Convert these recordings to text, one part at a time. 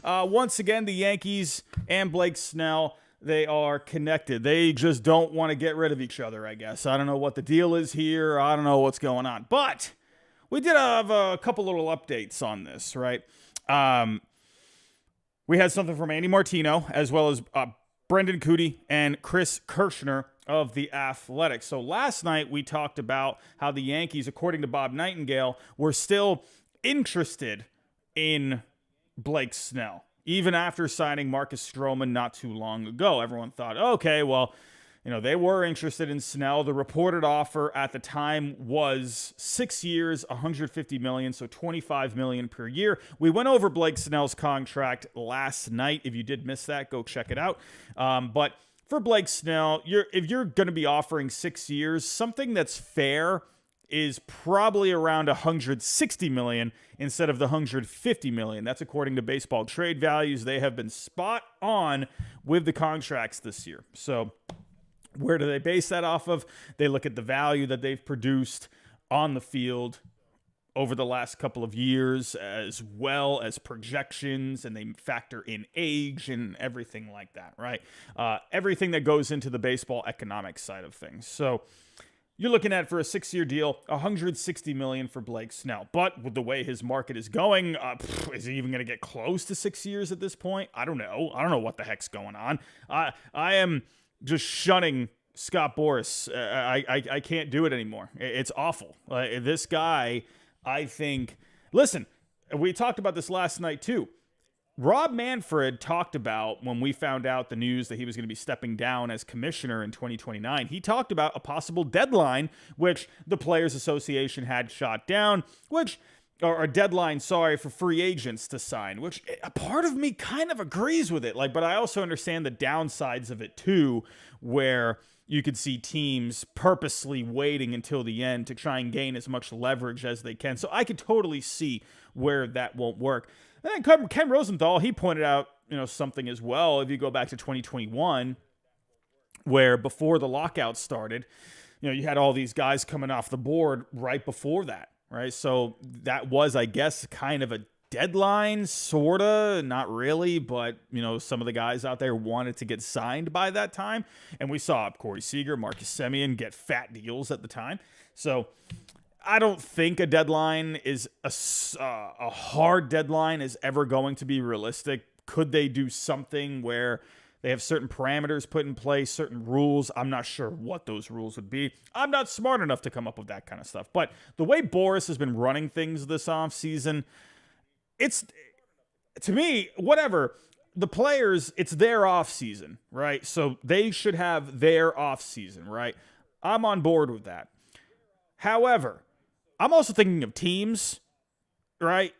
Once again, the Yankees and Blake Snell, they are connected. They just don't want to get rid of each other, I guess. I don't know what the deal is here. I don't know what's going on. But we did have a couple little updates on this, right? We had something from Andy Martino, as well as Brendan Cootie and Chris Kirschner of The Athletic. So last night we talked about how the Yankees, according to Bob Nightingale, were still interested in Blake Snell, even after signing Marcus Stroman not too long ago. Everyone thought, okay, well, they were interested in Snell. The reported offer at the time was 6 years, $150 million, so $25 million per year. We went over Blake Snell's contract last night. If you did miss that, go check it out. But for Blake Snell, if you're going to be offering 6 years, something that's fair is probably around $160 million instead of the $150 million. That's according to Baseball Trade Values. They have been spot on with the contracts this year. So where do they base that off of? They look at the value that they've produced on the field over the last couple of years, as well as projections, and they factor in age and everything like that, right? Everything that goes into the baseball economic side of things. So you're looking at, for a 6-year deal, $160 million for Blake Snell. But with the way his market is going, is he even going to get close to 6 years at this point? I don't know. I don't know what the heck's going on. I am just shunning Scott Boras. I can't do it anymore. It's awful. This guy, I think... Listen, we talked about this last night too. Rob Manfred talked about, when we found out the news that he was going to be stepping down as commissioner in 2029, he talked about a possible deadline, which the Players Association had shot down, or a deadline, for free agents to sign, which a part of me kind of agrees with it. But I also understand the downsides of it too, where you could see teams purposely waiting until the end to try and gain as much leverage as they can. So I could totally see where that won't work. And then Ken Rosenthal, he pointed out, something as well. If you go back to 2021, where before the lockout started, you had all these guys coming off the board right before that. Right, so that was, I guess, kind of a deadline, sorta, not really, but some of the guys out there wanted to get signed by that time, and we saw Corey Seager, Marcus Semien get fat deals at the time. So I don't think a deadline is a hard deadline is ever going to be realistic. Could they do something where they have certain parameters put in place, certain rules? I'm not sure what those rules would be. I'm not smart enough to come up with that kind of stuff. But the way Boras has been running things this offseason, it's, to me, whatever. The players, it's their offseason, right? So they should have their offseason, right? I'm on board with that. However, I'm also thinking of teams, right?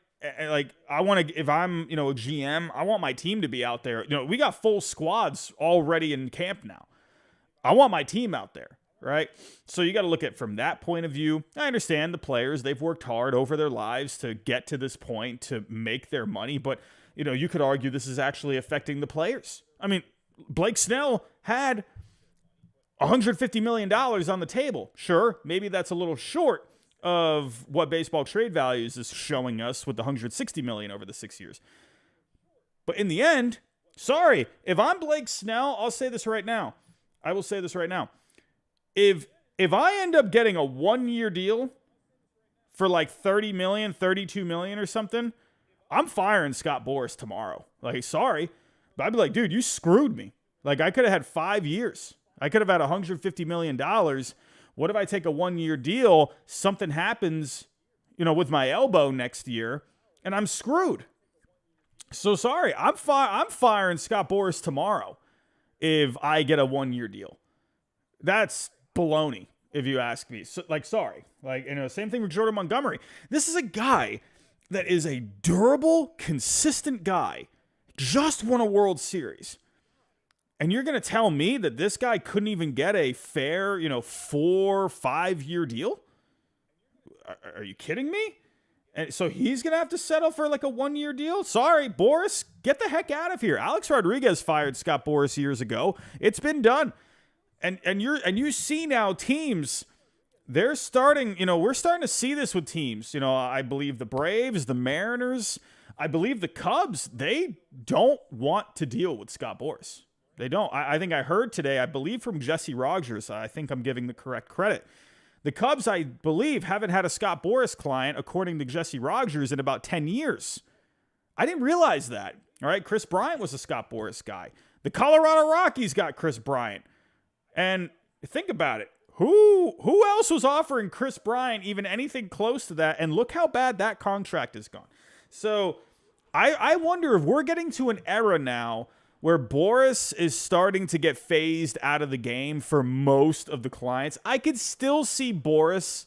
I want to, if I'm, a GM, I want my team to be out there. We got full squads already in camp now. I want my team out there, right? So you got to look at it from that point of view. I understand the players, they've worked hard over their lives to get to this point to make their money, but, you could argue this is actually affecting the players. I mean, Blake Snell had $150 million on the table. Sure, maybe that's a little short of what Baseball Trade Values is showing us with the $160 million over the 6 years. But in the end, sorry, if I'm Blake Snell, I'll say this right now. I will say this right now. If I end up getting a 1-year deal for like $30 million, $32 million or something, I'm firing Scott Boras tomorrow. Sorry, but I'd be like, dude, you screwed me. I could have had 5 years. I could have had $150 million. What if I take a 1-year deal, something happens, with my elbow next year, and I'm screwed? So sorry, I'm firing Scott Boras tomorrow if I get a 1-year deal. That's baloney, if you ask me. So, sorry. Same thing with Jordan Montgomery. This is a guy that is a durable, consistent guy. Just won a World Series. And you're going to tell me that this guy couldn't even get a fair, 4-5 year deal? Are you kidding me? And so he's going to have to settle for a 1-year deal? Sorry, Boras, get the heck out of here. Alex Rodriguez fired Scott Boras years ago. It's been done. And you see now teams, they're starting, we're starting to see this with teams. I believe the Braves, the Mariners, I believe the Cubs, they don't want to deal with Scott Boras. They don't. I think I heard today, I believe from Jesse Rogers, I think I'm giving the correct credit. The Cubs, I believe, haven't had a Scott Boras client, according to Jesse Rogers, in about 10 years. I didn't realize that. All right, Chris Bryant was a Scott Boras guy. The Colorado Rockies got Chris Bryant. And think about it. Who else was offering Chris Bryant even anything close to that? And look how bad that contract has gone. So I wonder if we're getting to an era now where Boras is starting to get phased out of the game for most of the clients. I could still see Boras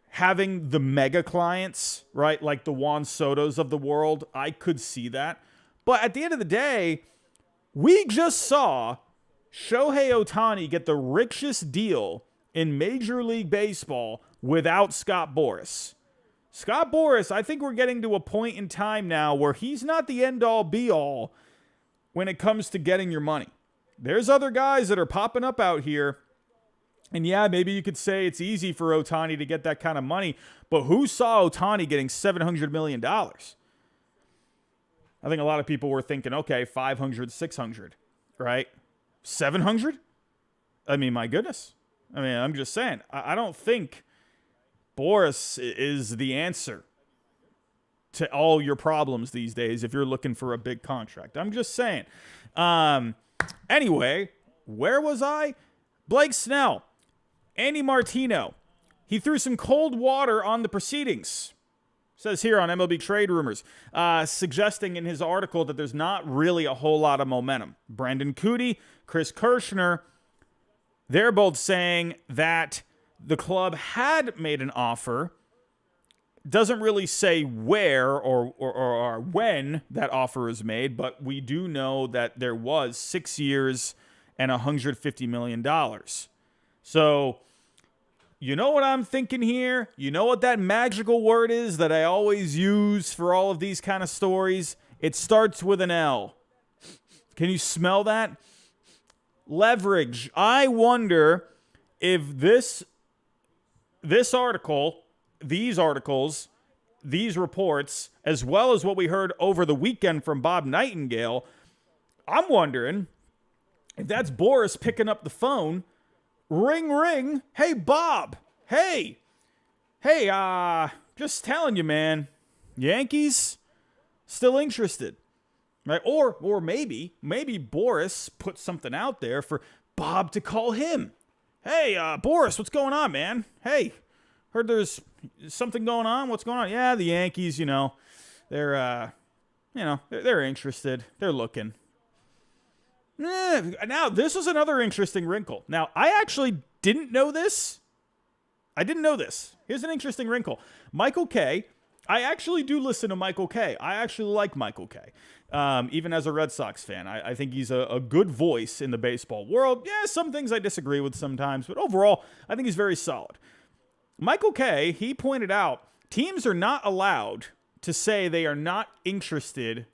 having the mega clients, right? Like the Juan Sotos of the world. I could see that. But at the end of the day, we just saw Shohei Ohtani get the richest deal in Major League Baseball without Scott Boras. Scott Boras, I think we're getting to a point in time now where he's not the end-all, be-all when it comes to getting your money. There's other guys that are popping up out here. And yeah, maybe you could say it's easy for Ohtani to get that kind of money. But who saw Ohtani getting $700 million? I think a lot of people were thinking, okay, 500, 600, right? 700? I mean, my goodness. I mean, I'm just saying. I don't think Boras is the answer to all your problems these days if you're looking for a big contract. I'm just saying. Anyway, where was I? Blake Snell, Andy Martino. He threw some cold water on the proceedings. Says here on MLB Trade Rumors, suggesting in his article that there's not really a whole lot of momentum. Brandon Cootie, Chris Kirshner, they're both saying that the club had made an offer. Doesn't really say where or when that offer is made, but we do know that there was 6 years and $150 million. So, you know what I'm thinking here? You know what that magical word is that I always use for all of these kind of stories? It starts with an L. Can you smell that? Leverage. I wonder if this article, these articles, these reports, as well as what we heard over the weekend from Bob Nightingale, I'm wondering if that's Boras picking up the phone. Ring, ring. Hey, Bob. Hey, just telling you, man. Yankees still interested, right? Or maybe Boras put something out there for Bob to call him. Hey, Boras, what's going on, man? Hey, heard there's something going on. What's going on? Yeah, the Yankees, they're interested. They're looking. Now, this was another interesting wrinkle. Now, I actually didn't know this. Here's an interesting wrinkle. Michael Kay. I actually do listen to Michael Kay. I actually like Michael Kay. Even as a Red Sox fan, I think he's a good voice in the baseball world. Yeah, some things I disagree with sometimes, but overall, I think he's very solid. Michael Kay, he pointed out, teams are not allowed to say they are not interested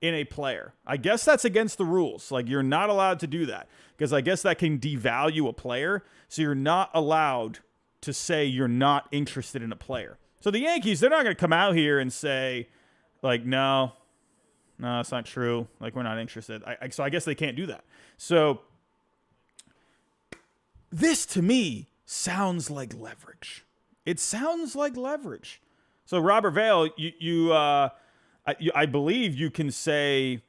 in a player. I guess that's against the rules. Like, you're not allowed to do that because I guess that can devalue a player. So you're not allowed to say you're not interested in a player. So the Yankees, they're not going to come out here and say, like, no, it's not true. Like, we're not interested. So I guess they can't do that. So this to me sounds like leverage. It sounds like leverage. So Robert Vale, I believe you can say,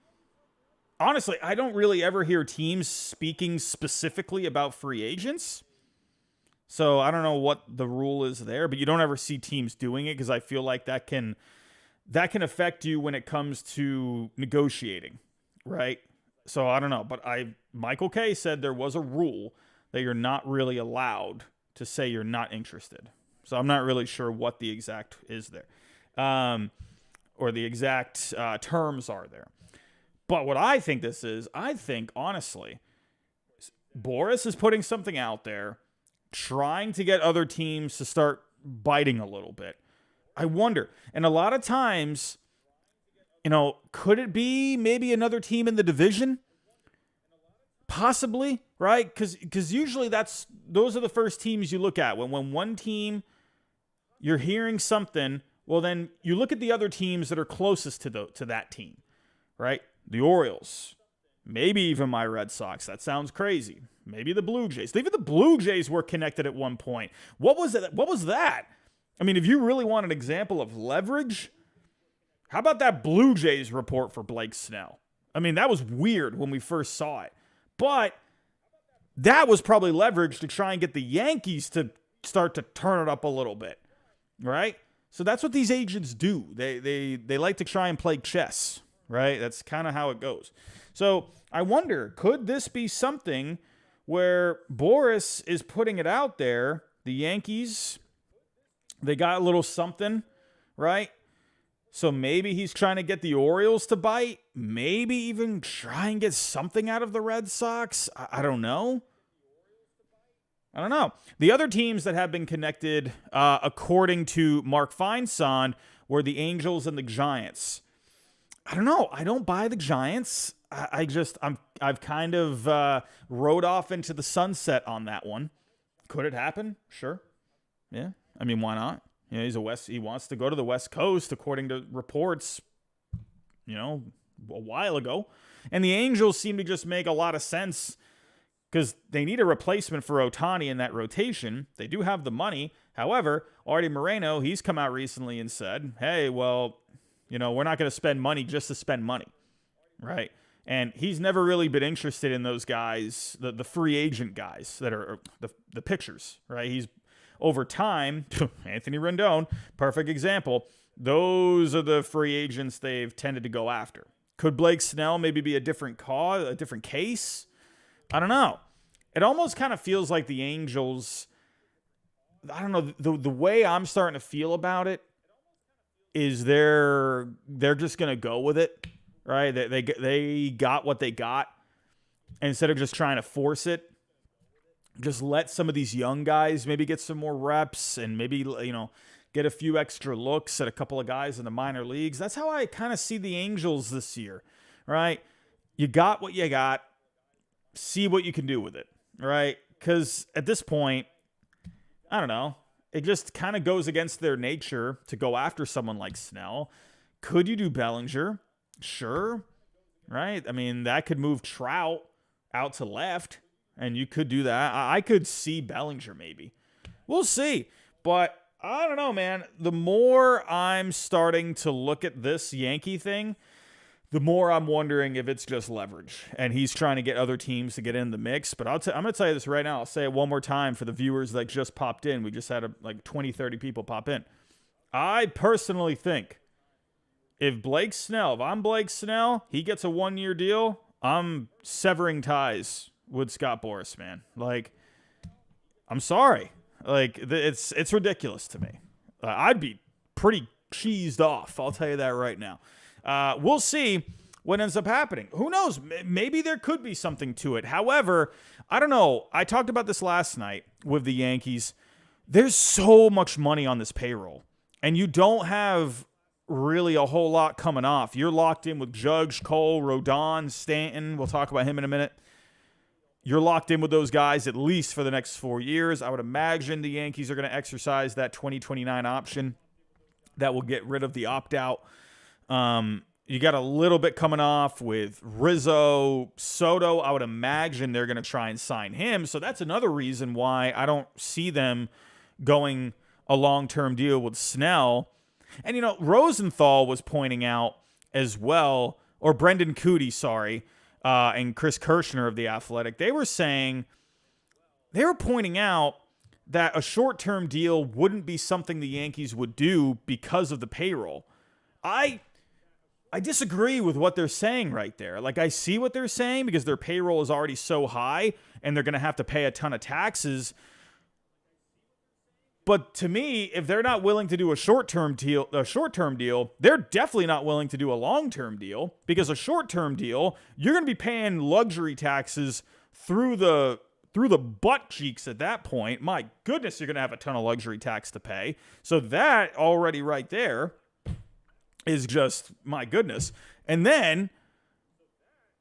honestly, I don't really ever hear teams speaking specifically about free agents. So I don't know what the rule is there, but you don't ever see teams doing it because I feel like that can affect you when it comes to negotiating, right? So I don't know, but Michael Kay said there was a rule that you're not really allowed to say you're not interested. So I'm not really sure what the exact is there. Or the exact terms are there. But what I think this is, honestly, Boras is putting something out there, trying to get other teams to start biting a little bit. I wonder. And a lot of times, could it be maybe another team in the division? Possibly, right? Because usually those are the first teams you look at. When one team, you're hearing something, Well, then you look at the other teams that are closest to that team, right? The Orioles, maybe even my Red Sox. That sounds crazy. Maybe the Blue Jays. Even the Blue Jays were connected at one point. What was it? What was that? I mean, if you really want an example of leverage, how about that Blue Jays report for Blake Snell? I mean, that was weird when we first saw it. But that was probably leverage to try and get the Yankees to start to turn it up a little bit, right? So that's what these agents do. They like to try and play chess, right? That's kind of how it goes. So I wonder, could this be something where Boras is putting it out there? The Yankees, they got a little something, right? So maybe he's trying to get the Orioles to bite. Maybe even try and get something out of the Red Sox. I don't know. The other teams that have been connected, according to Mark Feinsand, were the Angels and the Giants. I don't know. I don't buy the Giants. I've kind of rode off into the sunset on that one. Could it happen? Sure. Yeah. I mean, why not? You know, he wants to go to the West Coast, according to reports, a while ago. And the Angels seem to just make a lot of sense because they need a replacement for Ohtani in that rotation. They do have the money. However, Artie Moreno, he's come out recently and said, hey, well, we're not going to spend money just to spend money, right? And he's never really been interested in those guys, the free agent guys that are the pitchers, right? He's over time, Anthony Rendon, perfect example. Those are the free agents they've tended to go after. Could Blake Snell maybe be a different cause, a different case? I don't know. It almost kind of feels like the Angels, I don't know, the way I'm starting to feel about it is they're just going to go with it, right? They got what they got. And instead of just trying to force it, just let some of these young guys maybe get some more reps and maybe, get a few extra looks at a couple of guys in the minor leagues. That's how I kind of see the Angels this year, right? You got what you got. See what you can do with it, right? Because at this point, I don't know. It just kind of goes against their nature to go after someone like Snell. Could you do Bellinger? Sure, right? I mean, that could move Trout out to left, and you could do that. I could see Bellinger maybe. We'll see. But I don't know, man. The more I'm starting to look at this Yankee thing, the more I'm wondering if it's just leverage and he's trying to get other teams to get in the mix. But I'm going to tell you this right now. I'll say it one more time for the viewers that just popped in. We just had like 20, 30 people pop in. I personally think if I'm Blake Snell, he gets a 1-year deal, I'm severing ties with Scott Boras, man. Like, I'm sorry. Like, it's ridiculous to me. I'd be pretty cheesed off. I'll tell you that right now. We'll see what ends up happening. Who knows? Maybe there could be something to it. However, I don't know. I talked about this last night with the Yankees. There's so much money on this payroll, and you don't have really a whole lot coming off. You're locked in with Judge, Cole, Rendon, Stanton. We'll talk about him in a minute. You're locked in with those guys at least for the next 4 years. I would imagine the Yankees are going to exercise that 2029 option that will get rid of the opt-out. You got a little bit coming off with Rizzo, Soto. I would imagine they're going to try and sign him. So that's another reason why I don't see them going a long-term deal with Snell. And, Rosenthal was pointing out as well, or Brendan Cootie, sorry, and Chris Kirshner of The Athletic. They were pointing out that a short-term deal wouldn't be something the Yankees would do because of the payroll. I disagree with what they're saying right there. Like, I see what they're saying because their payroll is already so high and they're going to have to pay a ton of taxes. But to me, if they're not willing to do a short-term deal, they're definitely not willing to do a long-term deal, because a short-term deal, you're going to be paying luxury taxes through the butt cheeks at that point. My goodness, you're going to have a ton of luxury tax to pay. So that already right there is just, my goodness. And then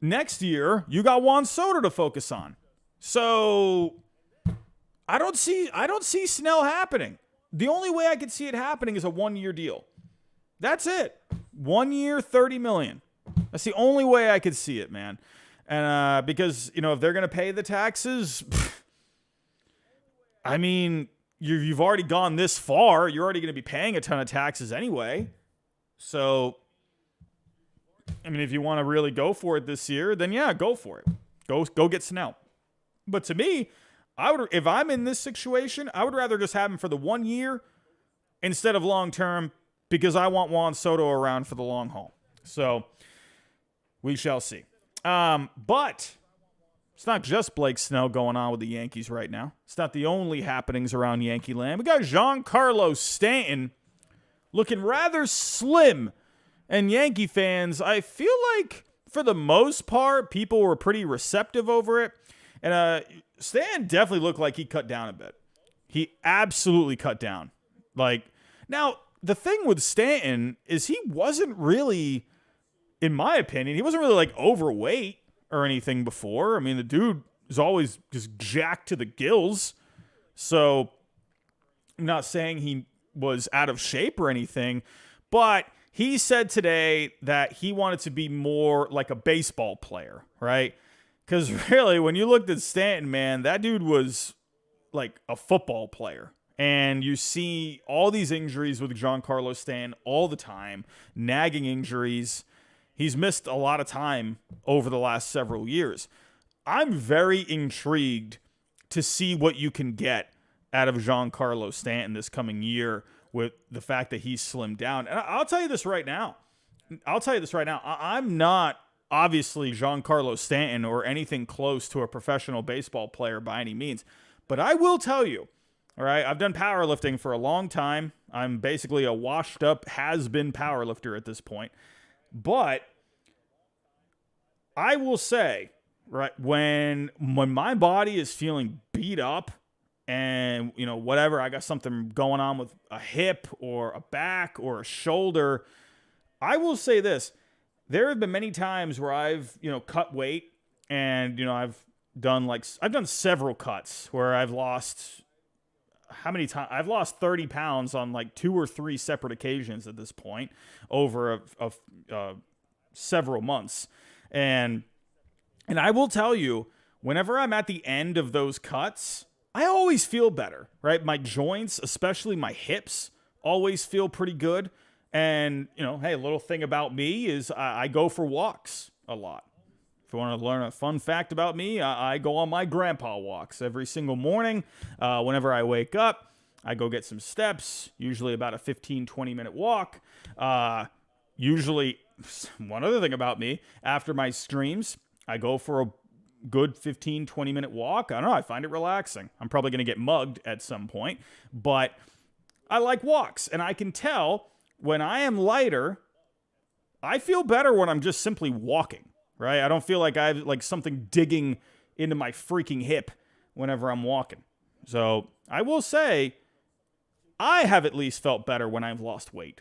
next year, you got Juan Soto to focus on. So I don't see Snell happening. The only way I could see it happening is a 1-year deal. That's it. 1 year, $30 million. That's the only way I could see it, man. And because, if they're going to pay the taxes, I mean, you've already gone this far. You're already going to be paying a ton of taxes anyway. So, I mean, if you want to really go for it this year, then yeah, go for it. Go get Snell. But to me, if I'm in this situation, I would rather just have him for the 1 year instead of long term, because I want Juan Soto around for the long haul. So we shall see. But it's not just Blake Snell going on with the Yankees right now. It's not the only happenings around Yankee land. We got Giancarlo Stanton looking rather slim. And Yankee fans, I feel like for the most part, people were pretty receptive over it. And Stanton definitely looked like he cut down a bit. He absolutely cut down. Now, the thing with Stanton is he wasn't really, in my opinion, he wasn't really overweight or anything before. I mean, the dude is always just jacked to the gills. So I'm not saying he was out of shape or anything, but he said today that he wanted to be more like a baseball player, right? Because really, when you looked at Stanton, man, that dude was like a football player. And you see all these injuries with Giancarlo Stanton all the time, nagging injuries. He's missed a lot of time over the last several years. I'm very intrigued to see what you can get out of Giancarlo Stanton this coming year with the fact that he's slimmed down. And I'll tell you this right now. I'm not obviously Giancarlo Stanton or anything close to a professional baseball player by any means. But I will tell you, all right, I've done powerlifting for a long time. I'm basically a washed up, has-been powerlifter at this point. But I will say, right, when my body is feeling beat up and, whatever, I got something going on with a hip or a back or a shoulder, I will say this. There have been many times where I've, cut weight and, I've done several cuts where I've lost... How many times? I've lost 30 pounds on 2 or 3 separate occasions at this point over several months. And I will tell you, whenever I'm at the end of those cuts, I always feel better, right? My joints, especially my hips, always feel pretty good. And, hey, a little thing about me is I go for walks a lot. If you want to learn a fun fact about me, I go on my grandpa walks every single morning. Whenever I wake up, I go get some steps, usually about a 15, 20-minute walk. Usually, one other thing about me, after my streams, I go for a good 15, 20-minute walk. I don't know, I find it relaxing. I'm probably going to get mugged at some point, but I like walks. And I can tell when I am lighter, I feel better when I'm just simply walking. Right? I don't feel like I have something digging into my freaking hip whenever I'm walking. So I will say I have at least felt better when I've lost weight.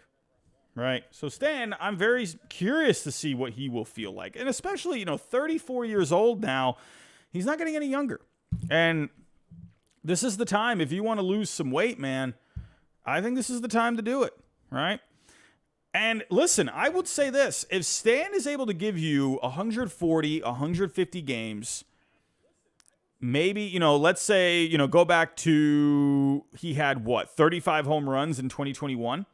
Right? So Stan, I'm very curious to see what he will feel like. And especially, 34 years old now, he's not getting any younger. And this is the time, if you want to lose some weight, man, I think this is the time to do it. Right? And listen, I would say this. If Stan is able to give you 140, 150 games, maybe, let's say, go back to he had 35 home runs in 2021.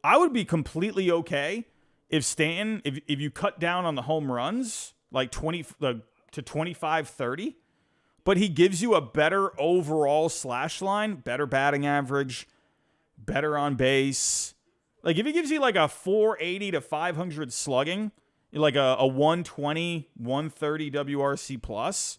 I would be completely okay if Stanton, if you cut down on the home runs, 20 to 25, 30, but he gives you a better overall slash line, better batting average, better on base. If he gives you a 480 to 500 slugging, like a 120, 130 WRC plus,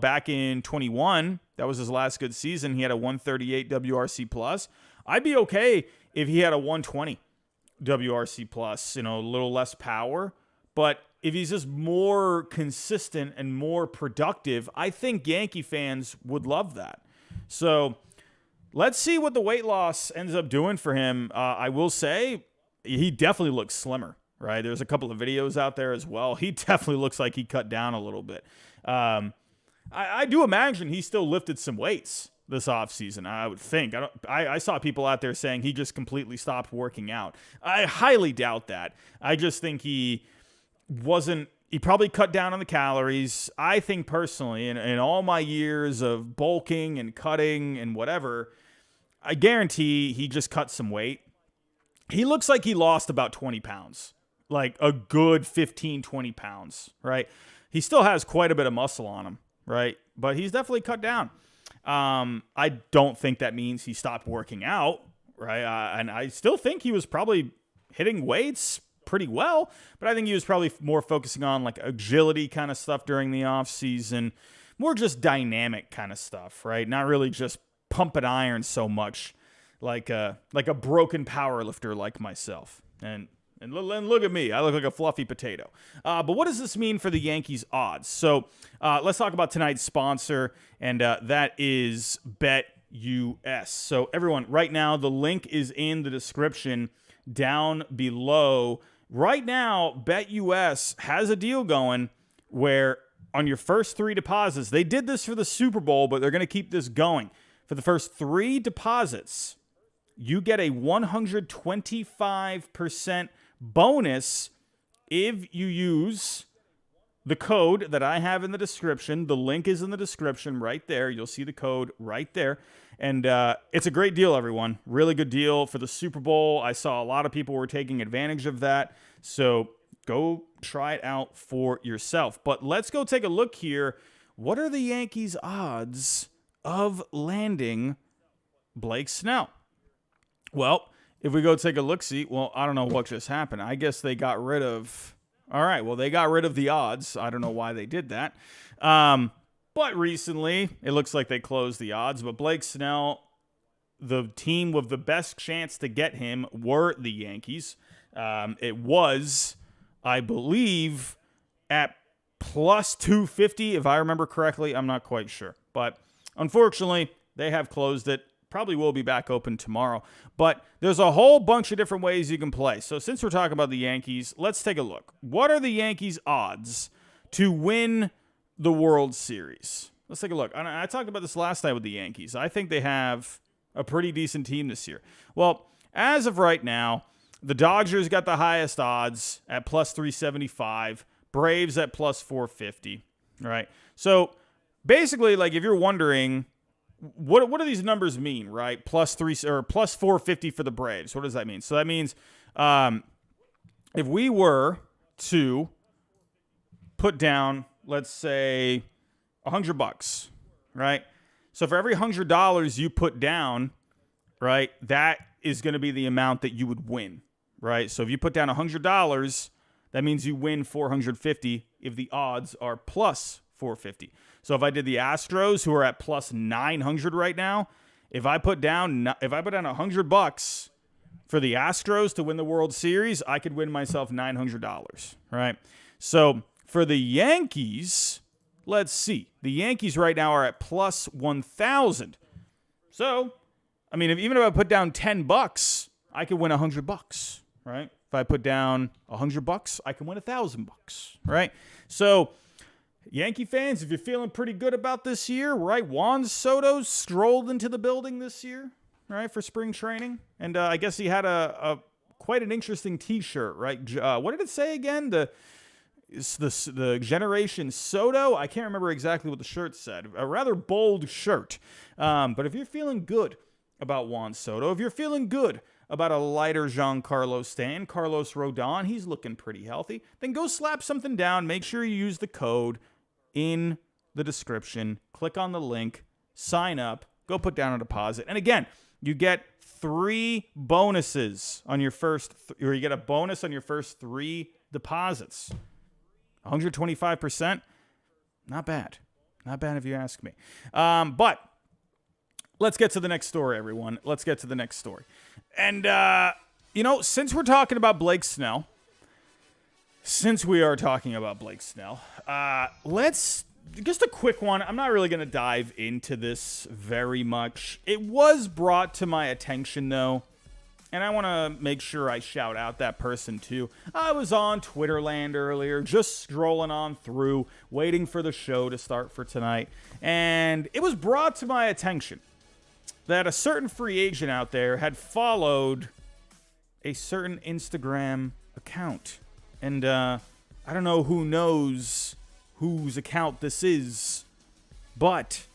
back in 21, that was his last good season. He had a 138 WRC plus. I'd be okay if he had a 120 WRC plus, a little less power. But if he's just more consistent and more productive, I think Yankee fans would love that. So let's see what the weight loss ends up doing for him. I will say he definitely looks slimmer, right? There's a couple of videos out there as well. He definitely looks like he cut down a little bit. I do imagine he still lifted some weights, this offseason, I would think. I saw people out there saying he just completely stopped working out. I highly doubt that. I just think he probably cut down on the calories. I think personally, in all my years of bulking and cutting and whatever, I guarantee he just cut some weight. He looks like he lost about 20 pounds, like a good 15, 20 pounds, right? He still has quite a bit of muscle on him, right? But he's definitely cut down. I don't think that means he stopped working out, right? And I still think he was probably hitting weights pretty well, but I think he was probably more focusing on like agility kind of stuff during the off season, more just dynamic kind of stuff, right? Not really just pumping iron so much like a broken power lifter like myself. And look at me. I look like a fluffy potato. But what does this mean for the Yankees odds? So let's talk about tonight's sponsor, and that is BetUS. So everyone, right now, the link is in the description down below. Right now, BetUS has a deal going where on your first 3 deposits, they did this for the Super Bowl, but they're going to keep this going. For the first 3 deposits, you get a 125% bonus if you use the code that I have in the description. The link is in the description right there. You'll see the code right there. And it's a great deal, everyone. Really good deal for the Super Bowl. I saw a lot of people were taking advantage of that. So go try it out for yourself. But let's go take a look here. What are the Yankees' odds of landing Blake Snell? Well, if we go take a look-see, well, I don't know what just happened. I guess they got rid of... All right, well, they got rid of the odds. I don't know why they did that. But recently, it looks like they closed the odds. But Blake Snell, the team with the best chance to get him were the Yankees. It was, I believe, at plus 250, if I remember correctly. I'm not quite sure. But unfortunately, they have closed it. Probably will be back open tomorrow. But there's a whole bunch of different ways you can play. So since we're talking about the Yankees, let's take a look. What are the Yankees' odds to win the World Series? Let's take a look. I talked about this last night with the Yankees. I think they have a pretty decent team this year. Well, as of right now, the Dodgers got the highest odds at plus 375. Braves at plus 450. All right. So basically, like if you're wondering, what do these numbers mean, right? Plus 450 for the Braves. What does that mean? So that means if we were to put down, let's say, $100, right? So for every $100 you put down, right, that is going to be the amount that you would win, right? So if you put down $100, that means you win 450 if the odds are plus 450. So if I did the Astros, who are at plus 900 right now, if I put down $100 for the Astros to win the World Series, I could win myself $900, right? So for the Yankees, let's see. The Yankees right now are at plus 1,000. So, I mean, even if I put down $10, I could win $100, right? If I put down $100, I can win $1,000, right? So, Yankee fans, if you're feeling pretty good about this year, right? Juan Soto strolled into the building this year, right, for spring training, and I guess he had a quite an interesting T-shirt, right? What did it say again? The Generation Soto. I can't remember exactly what the shirt said. A rather bold shirt, but if you're feeling good about Juan Soto, if you're feeling good about a lighter Giancarlo Stanton, Carlos Rodon, he's looking pretty healthy, then go slap something down. Make sure you use the code in the description. Click on the link, sign up, go put down a deposit. And again, you get 3 bonuses on your first, or you get a bonus on your first 3 deposits. 125%, not bad. Not bad if you ask me. But let's get to the next story, everyone. Let's get to the next story. And, since we're talking about Blake Snell, let's just a quick one. I'm not really going to dive into this very much. It was brought to my attention, though, and I want to make sure I shout out that person, too. I was on Twitterland earlier, just scrolling on through, waiting for the show to start for tonight, and it was brought to my attention that a certain free agent out there had followed a certain Instagram account. And I don't know who knows whose account this is, but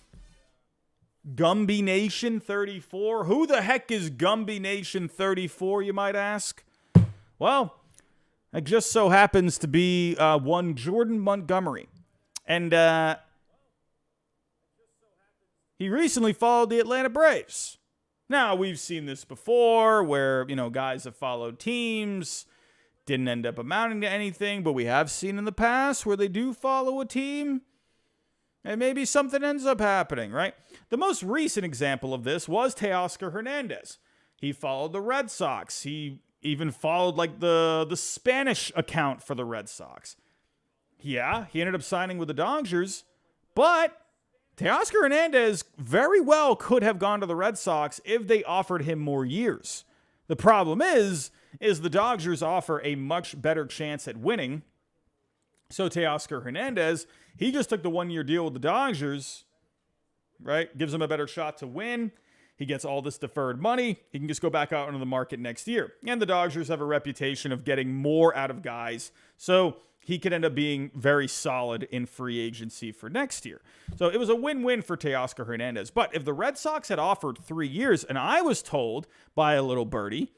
Gumby Nation 34? Who the heck is Gumby Nation 34, you might ask? Well, it just so happens to be one Jordan Montgomery. And he recently followed the Atlanta Braves. Now, we've seen this before where, guys have followed teams, didn't end up amounting to anything, but we have seen in the past where they do follow a team and maybe something ends up happening, right? The most recent example of this was Teoscar Hernandez. He followed the Red Sox. He even followed the Spanish account for the Red Sox. Yeah, he ended up signing with the Dodgers, but Teoscar Hernandez very well could have gone to the Red Sox if they offered him more years. The problem is the Dodgers offer a much better chance at winning. So Teoscar Hernandez, he just took the 1-year deal with the Dodgers, right? Gives him a better shot to win. He gets all this deferred money. He can just go back out into the market next year. And the Dodgers have a reputation of getting more out of guys. So he could end up being very solid in free agency for next year. So it was a win-win for Teoscar Hernandez. But if the Red Sox had offered 3 years, and I was told by a little birdie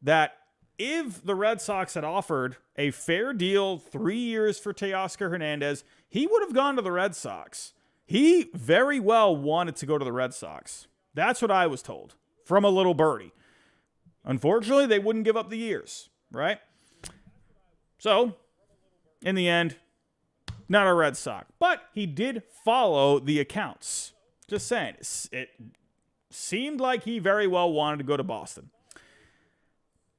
that if the Red Sox had offered a fair deal, 3 years for Teoscar Hernandez, he would have gone to the Red Sox. He very well wanted to go to the Red Sox. That's what I was told from a little birdie. Unfortunately, they wouldn't give up the years, right? So, in the end, not a Red Sox. But he did follow the accounts. Just saying. It seemed like he very well wanted to go to Boston.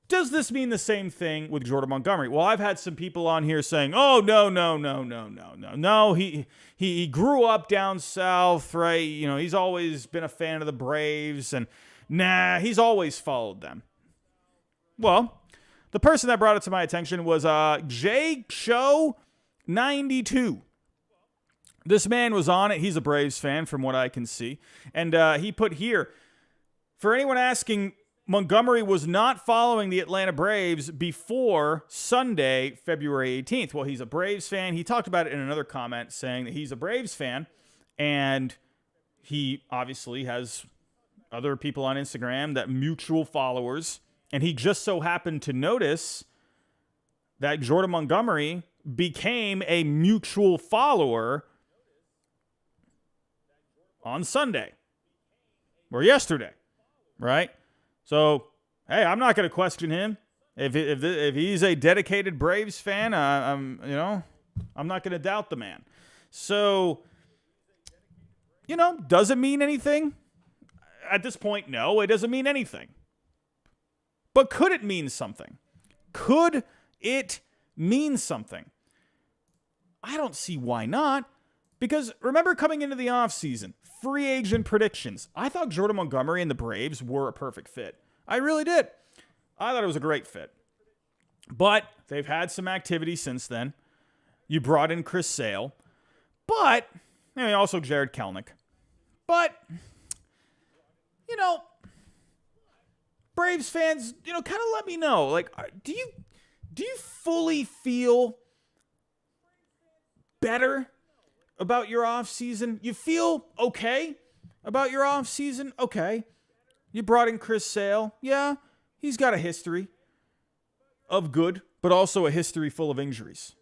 Does this mean the same thing with Jordan Montgomery? Well, I've had some people on here saying, oh, no. He grew up down south, right? He's always been a fan of the Braves, and he's always followed them. Well, the person that brought it to my attention was Jay Show 92. This man was on it. He's a Braves fan from what I can see. And he put here, for anyone asking, Montgomery was not following the Atlanta Braves before Sunday, February 18th. Well, he's a Braves fan. He talked about it in another comment saying that he's a Braves fan, and he obviously has other people on Instagram that mutual followers, and he just so happened to notice that Jordan Montgomery became a mutual follower on Sunday or yesterday, right? So, hey, I'm not going to question him. If he's a dedicated Braves fan, I'm not going to doubt the man. So, does it mean anything? At this point, no, it doesn't mean anything. But could it mean something? Could it mean something? I don't see why not. Because remember coming into the offseason, free agent predictions. I thought Jordan Montgomery and the Braves were a perfect fit. I really did. I thought it was a great fit. But they've had some activity since then. You brought in Chris Sale. But, also Jared Kelenic. But, Braves fans, kind of let me know. Like, do you fully feel better about your offseason? You feel okay about your offseason? Okay. You brought in Chris Sale. Yeah, he's got a history of good, but also a history full of injuries,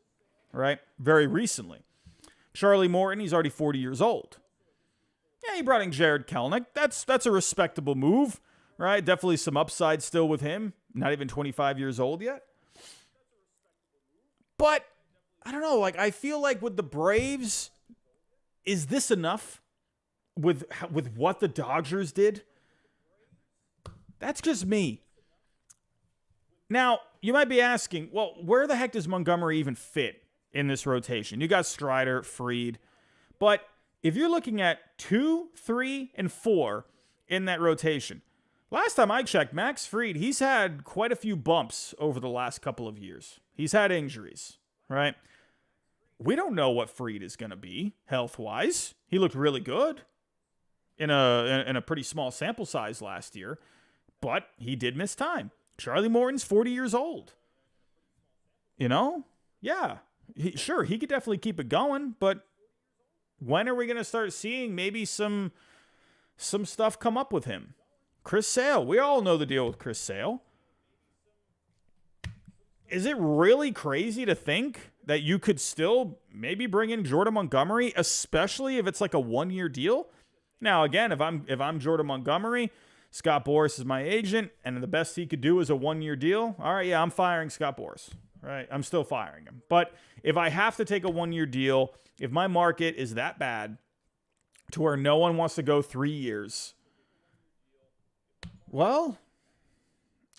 right? Very recently. Charlie Morton, he's already 40 years old. Yeah, you brought in Jared Kelenic. That's a respectable move, right? Definitely some upside still with him. Not even 25 years old yet. But, I don't know, I feel like with the Braves, is this enough with what the Dodgers did? That's just me. Now, you might be asking, well, where the heck does Montgomery even fit in this rotation? You got Strider, Fried. But if you're looking at 2, 3, and 4 in that rotation, last time I checked, Max Fried, he's had quite a few bumps over the last couple of years. He's had injuries, right? We don't know what Fried is going to be health-wise. He looked really good in a pretty small sample size last year, but he did miss time. Charlie Morton's 40 years old. Yeah, he could definitely keep it going, but when are we going to start seeing maybe some stuff come up with him? Chris Sale, we all know the deal with Chris Sale. Is it really crazy to think that you could still maybe bring in Jordan Montgomery, especially if it's like a 1-year deal? Now, again, if I'm Jordan Montgomery, Scott Boras is my agent, and the best he could do is a 1-year deal. All right, yeah, I'm firing Scott Boras. Right, I'm still firing him. But if I have to take a 1-year deal, if my market is that bad to where no one wants to go 3 years, well,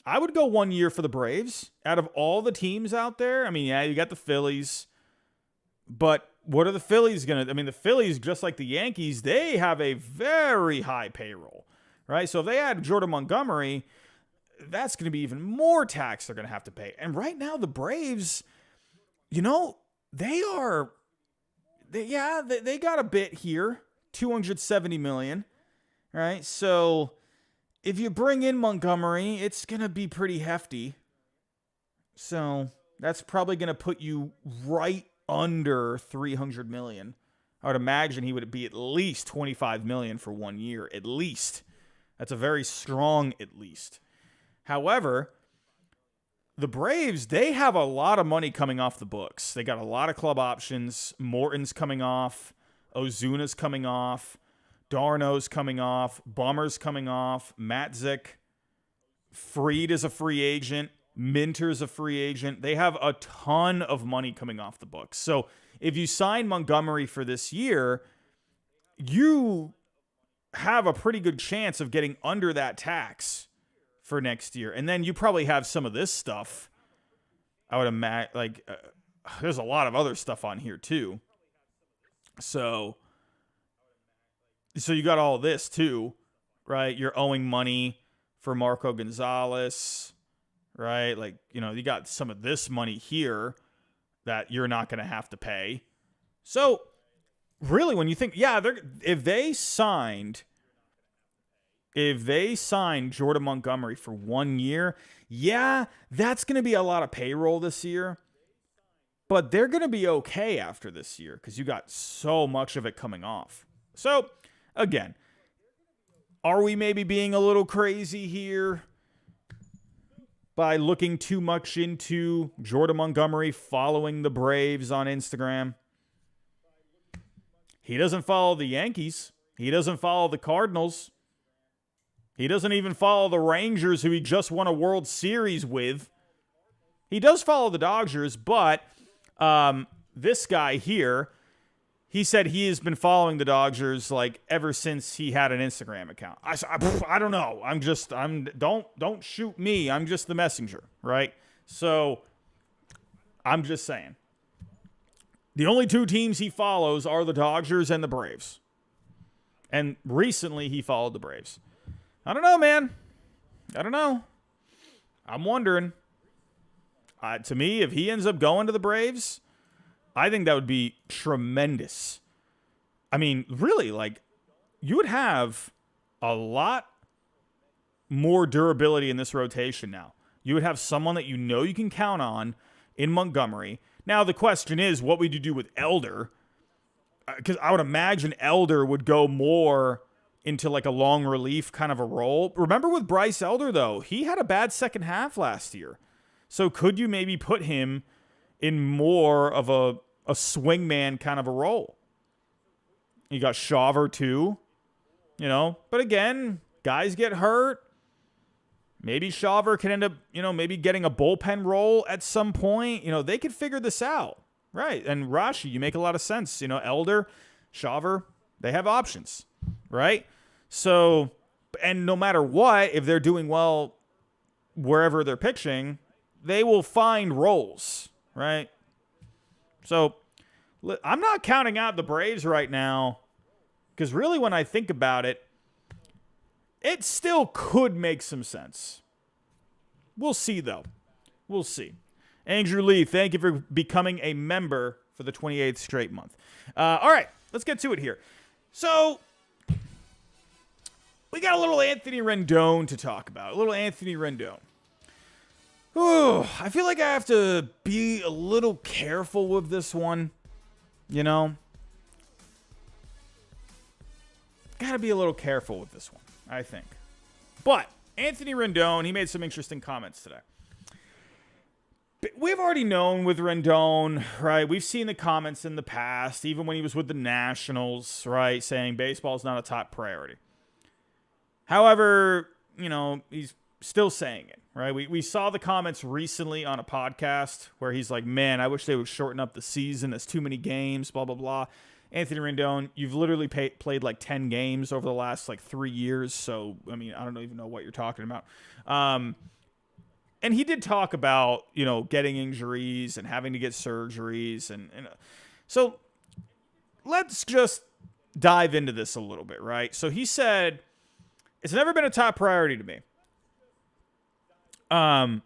I would go 1 year for the Braves. Out of all the teams out there, I mean, yeah, you got the Phillies, but what are the Phillies going to... I mean, the Phillies, just like the Yankees, they have a very high payroll, right? So if they add Jordan Montgomery, that's going to be even more tax they're going to have to pay. And right now, the Braves, they got a bit here, $270 million, right? So if you bring in Montgomery, it's going to be pretty hefty. So that's probably going to put you right under $300 million. I would imagine he would be at least $25 million for 1 year, at least. That's a very strong at least. However, the Braves, they have a lot of money coming off the books. They got a lot of club options. Morton's coming off. Ozuna's coming off. Darno's coming off. Bummer's coming off. Matzik. Fried is a free agent. Minter's a free agent. They have a ton of money coming off the books. So if you sign Montgomery for this year, you have a pretty good chance of getting under that tax for next year. And then you probably have some of this stuff. I would imagine, there's a lot of other stuff on here too. So you got all this too, right? You're owing money for Marco Gonzalez, right? You got some of this money here that you're not going to have to pay. So really, when you think, if they signed Jordan Montgomery for 1 year, that's going to be a lot of payroll this year. But they're going to be okay after this year because you got so much of it coming off. So, again, are we maybe being a little crazy here by looking too much into Jordan Montgomery following the Braves on Instagram? He doesn't follow the Yankees. He doesn't follow the Cardinals. He doesn't even follow the Rangers, who he just won a World Series with. He does follow the Dodgers, but this guy here, he said he has been following the Dodgers ever since he had an Instagram account. I don't know. Don't shoot me. I'm just the messenger, right? So I'm just saying. The only two teams he follows are the Dodgers and the Braves. And recently he followed the Braves. I don't know, man. I don't know. I'm wondering. To me, if he ends up going to the Braves, I think that would be tremendous. I mean, really, you would have a lot more durability in this rotation now. You would have someone that you can count on in Montgomery. Now, the question is, what would you do with Elder? Because I would imagine Elder would go more into a long relief kind of a role. Remember with Bryce Elder, though, he had a bad second half last year. So could you maybe put him in more of a swingman kind of a role? You got Shawver, too. But again, guys get hurt. Maybe Shawver can end up, maybe getting a bullpen role at some point. They could figure this out. Right. And Rashi, you make a lot of sense. Elder, Shawver, they have options. Right? So, and no matter what, if they're doing well wherever they're pitching, they will find roles. Right? So, I'm not counting out the Braves right now because really when I think about it, it still could make some sense. We'll see, though. We'll see. Andrew Lee, thank you for becoming a member for the 28th straight month. All right, let's get to it here. So, we got a little Anthony Rendon to talk about. A little Anthony Rendon. Ooh, I feel like I have to be a little careful with this one. You know? Gotta be a little careful with this one, I think. But Anthony Rendon, he made some interesting comments today. We've already known with Rendon, right? We've seen the comments in the past, even when he was with the Nationals, right? Saying baseball is not a top priority. However, he's still saying it, right? We saw the comments recently on a podcast where he's like, man, I wish they would shorten up the season. That's too many games, blah, blah, blah. Anthony Rendon, you've literally played like 10 games over the last 3 years. So, I don't even know what you're talking about. And he did talk about, getting injuries and having to get surgeries. And so let's just dive into this a little bit, right? So he said, it's never been a top priority to me. I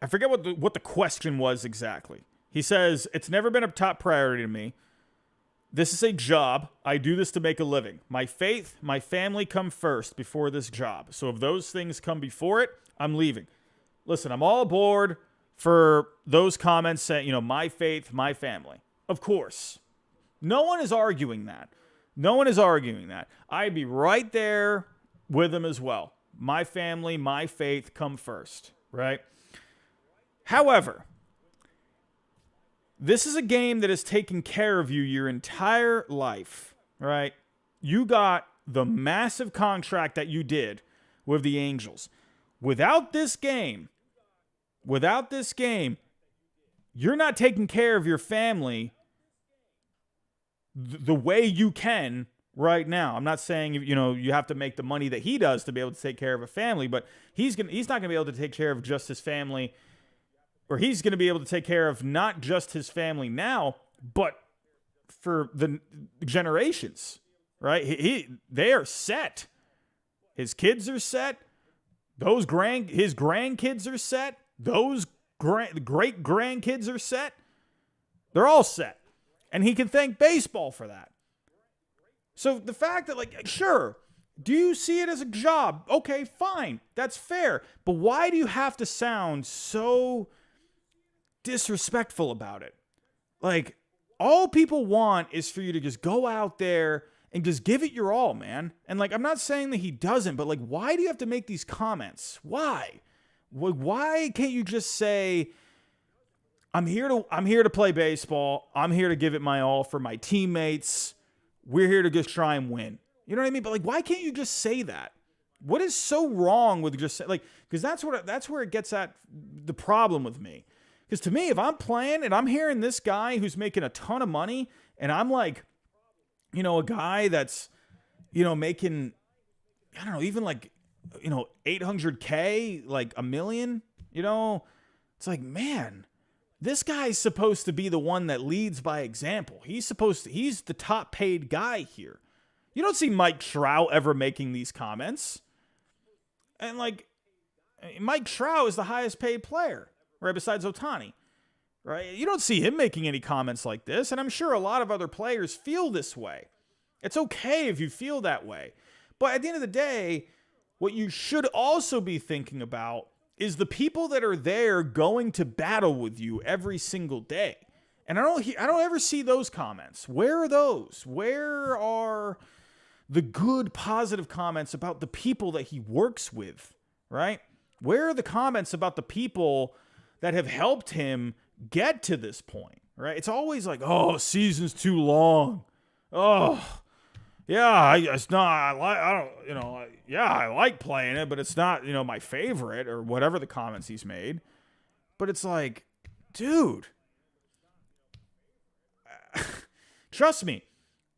forget what the question was exactly. He says, it's never been a top priority to me. This is a job. I do this to make a living. My faith, my family come first before this job. So if those things come before it, I'm leaving. Listen, I'm all aboard for those comments saying, my faith, my family. Of course. No one is arguing that. No one is arguing that. I'd be right there with him as well. My family, my faith come first, right? However, this is a game that has taken care of you your entire life, right? You got the massive contract that you did with the Angels. Without this game, you're not taking care of your family the way you can right now. I'm not saying, you have to make the money that he does to be able to take care of a family, but he's not going to be able to take care of just his family, or he's going to be able to take care of not just his family now, but for the generations, right? They are set. His kids are set. His grandkids are set. Those great grandkids are set. They're all set. And he can thank baseball for that. So the fact that, sure, do you see it as a job? Okay, fine. That's fair. But why do you have to sound so disrespectful about it? All people want is for you to just go out there and just give it your all, man. And I'm not saying that he doesn't, but why do you have to make these comments? Why? Why can't you just say, I'm here to play baseball. I'm here to give it my all for my teammates. We're here to just try and win. You know what I mean? But why can't you just say that? What is so wrong with just because that's where it gets at the problem with me. Because to me, if I'm playing and I'm hearing this guy who's making a ton of money, and I'm a guy that's, making, I don't know, even 800K, $1 million, it's man, this guy's supposed to be the one that leads by example. He's the top paid guy here. You don't see Mike Trout ever making these comments. And Mike Trout is the highest paid player, right? Besides Ohtani, right? You don't see him making any comments like this. And I'm sure a lot of other players feel this way. It's okay if you feel that way. But at the end of the day, what you should also be thinking about is the people that are there going to battle with you every single day. And I don't ever see those comments. Where are those? Where are the good, positive comments about the people that he works with, right? Where are the comments about the people that have helped him get to this point, right? It's always oh, season's too long. Oh, yeah, I like playing it, but it's not, my favorite, or whatever the comments he's made. But it's dude, trust me,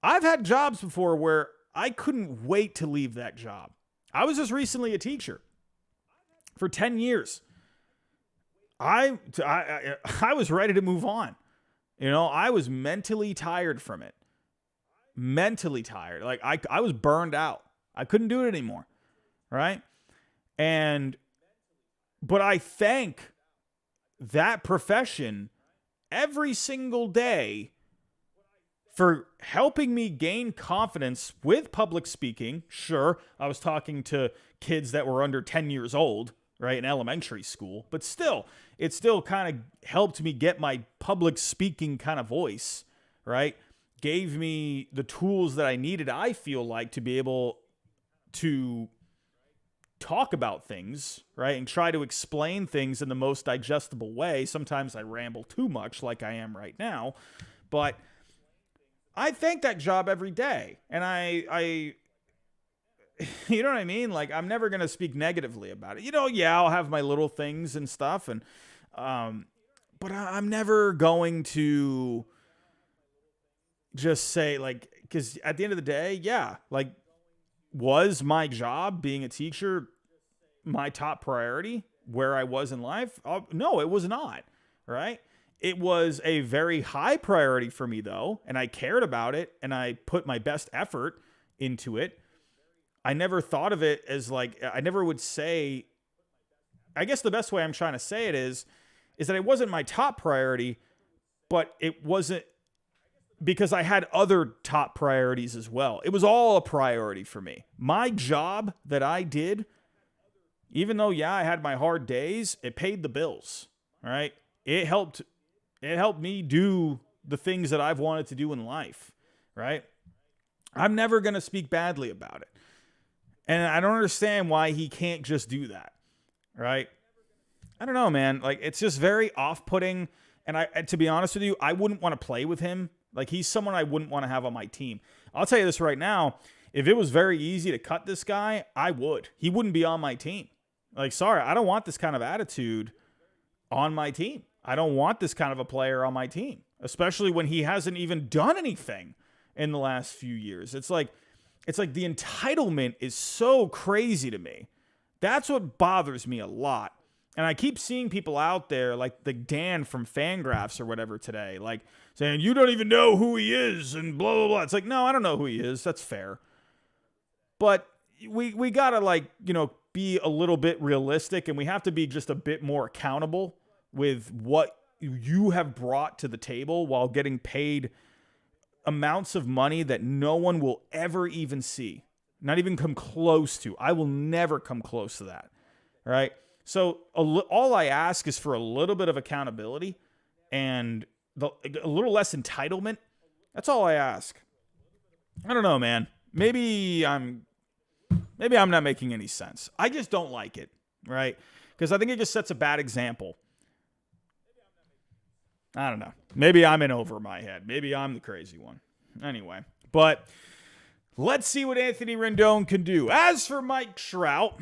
I've had jobs before where I couldn't wait to leave that job. I was just recently a teacher for 10 years. I was ready to move on. I was mentally tired from it. Mentally tired. I was burned out. I couldn't do it anymore. Right? But I thank that profession every single day for helping me gain confidence with public speaking. Sure, I was talking to kids that were under 10 years old, right, in elementary school, but still, it still kind of helped me get my public speaking kind of voice, right? Gave me the tools that I needed, I feel like, to be able to talk about things, right, and try to explain things in the most digestible way. Sometimes I ramble too much like I am right now, but I thank that job every day. And I you know what I mean? Like, I'm never going to speak negatively about it. Yeah, I'll have my little things and stuff, and but I'm never going to just say, like, because at the end of the day, yeah, like, was my job being a teacher my top priority where I was in life? No, it was not, right? It was a very high priority for me, though, and I cared about it, and I put my best effort into it. I never thought of it as, like, I never would say, I guess the best way I'm trying to say it is that it wasn't my top priority, but it wasn't because I had other top priorities as well. It was all a priority for me. My job that I did, even though, yeah, I had my hard days, it paid the bills, right? It helped me do the things that I've wanted to do in life, right? I'm never going to speak badly about it. And I don't understand why he can't just do that, right? I don't know, man. Like, it's just very off-putting. And to be honest with you, I wouldn't want to play with him. Like, he's someone I wouldn't want to have on my team. I'll tell you this right now. If it was very easy to cut this guy, I would. He wouldn't be on my team. Like, sorry, I don't want this kind of attitude on my team. I don't want this kind of a player on my team, especially when he hasn't even done anything in the last few years. It's like the entitlement is so crazy to me. That's what bothers me a lot. And I keep seeing people out there like the Dan from Fangraphs or whatever today, like saying, you don't even know who he is and blah, blah, blah. It's like, no, I don't know who he is. That's fair. But we got to, like, be a little bit realistic, and we have to be just a bit more accountable with what you have brought to the table while getting paid amounts of money that no one will ever even see, not even come close to. I will never come close to that, right? So all I ask is for a little bit of accountability and a little less entitlement. That's all I ask. I don't know, man. Maybe I'm not making any sense. I just don't like it, right? Because I think it just sets a bad example. I don't know. Maybe I'm in over my head. Maybe I'm the crazy one. Anyway, but let's see what Anthony Rendon can do. As for Mike Trout,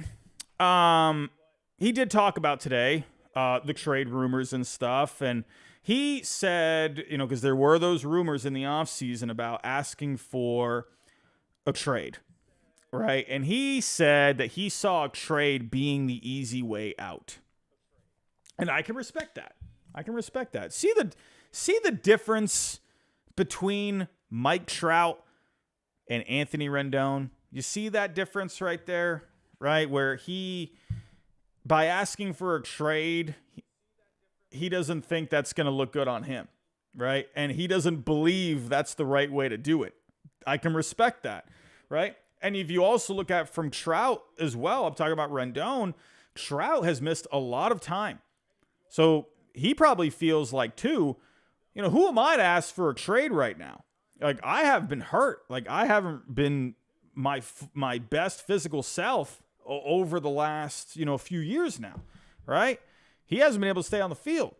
he did talk about today the trade rumors and stuff, and he said, because there were those rumors in the offseason about asking for a trade, right? And he said that he saw a trade being the easy way out. And I can respect that. See the difference between Mike Trout and Anthony Rendon? You see that difference right there, right? Where by asking for a trade, he doesn't think that's going to look good on him, right? And he doesn't believe that's the right way to do it. I can respect that, right? And if you also look at from Trout as well, I'm talking about Rendon, Trout has missed a lot of time. So he probably feels like, too, who am I to ask for a trade right now? Like, I have been hurt. Like, I haven't been my best physical self over the last, few years now, right? He hasn't been able to stay on the field.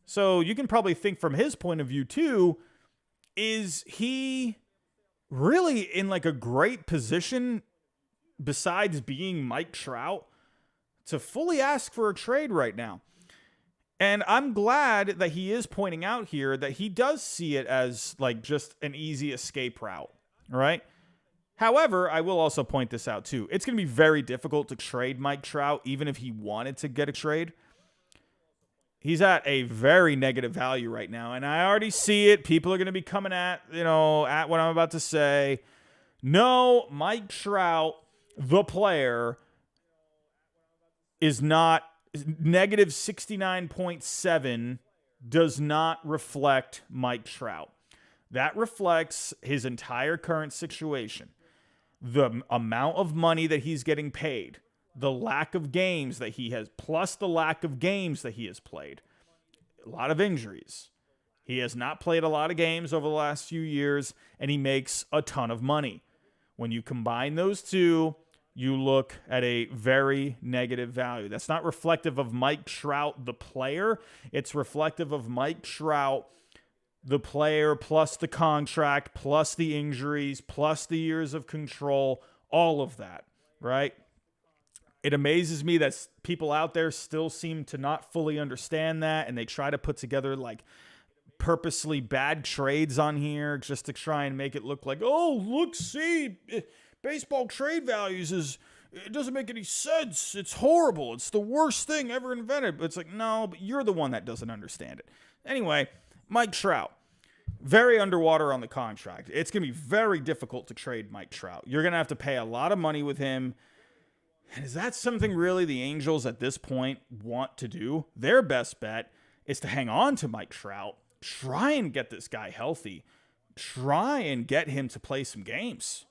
So you can probably think from his point of view, too, is he really in, like, a great position besides being Mike Trout to fully ask for a trade right now? And I'm glad that he is pointing out here that he does see it as, like, just an easy escape route, right? However, I will also point this out, too. It's going to be very difficult to trade Mike Trout, even if he wanted to get a trade. He's at a very negative value right now, and I already see it. People are going to be coming at what I'm about to say. No, Mike Trout, the player, is not negative 69.7 does not reflect Mike Trout. That reflects his entire current situation. The amount of money that he's getting paid, the lack of games that he has, plus the lack of games that he has played. A lot of injuries. He has not played a lot of games over the last few years, and he makes a ton of money. When you combine those two, you look at a very negative value. That's not reflective of Mike Trout, the player. It's reflective of Mike Trout, the player, plus the contract, plus the injuries, plus the years of control, all of that, right? It amazes me that people out there still seem to not fully understand that, and they try to put together like purposely bad trades on here just to try and make it look like, oh, look, see, baseball trade values it doesn't make any sense. It's horrible. It's the worst thing ever invented. But it's like, no, but you're the one that doesn't understand it. Anyway, Mike Trout, very underwater on the contract. It's going to be very difficult to trade Mike Trout. You're going to have to pay a lot of money with him. And is that something really the Angels at this point want to do? Their best bet is to hang on to Mike Trout, try and get this guy healthy, try and get him to play some games.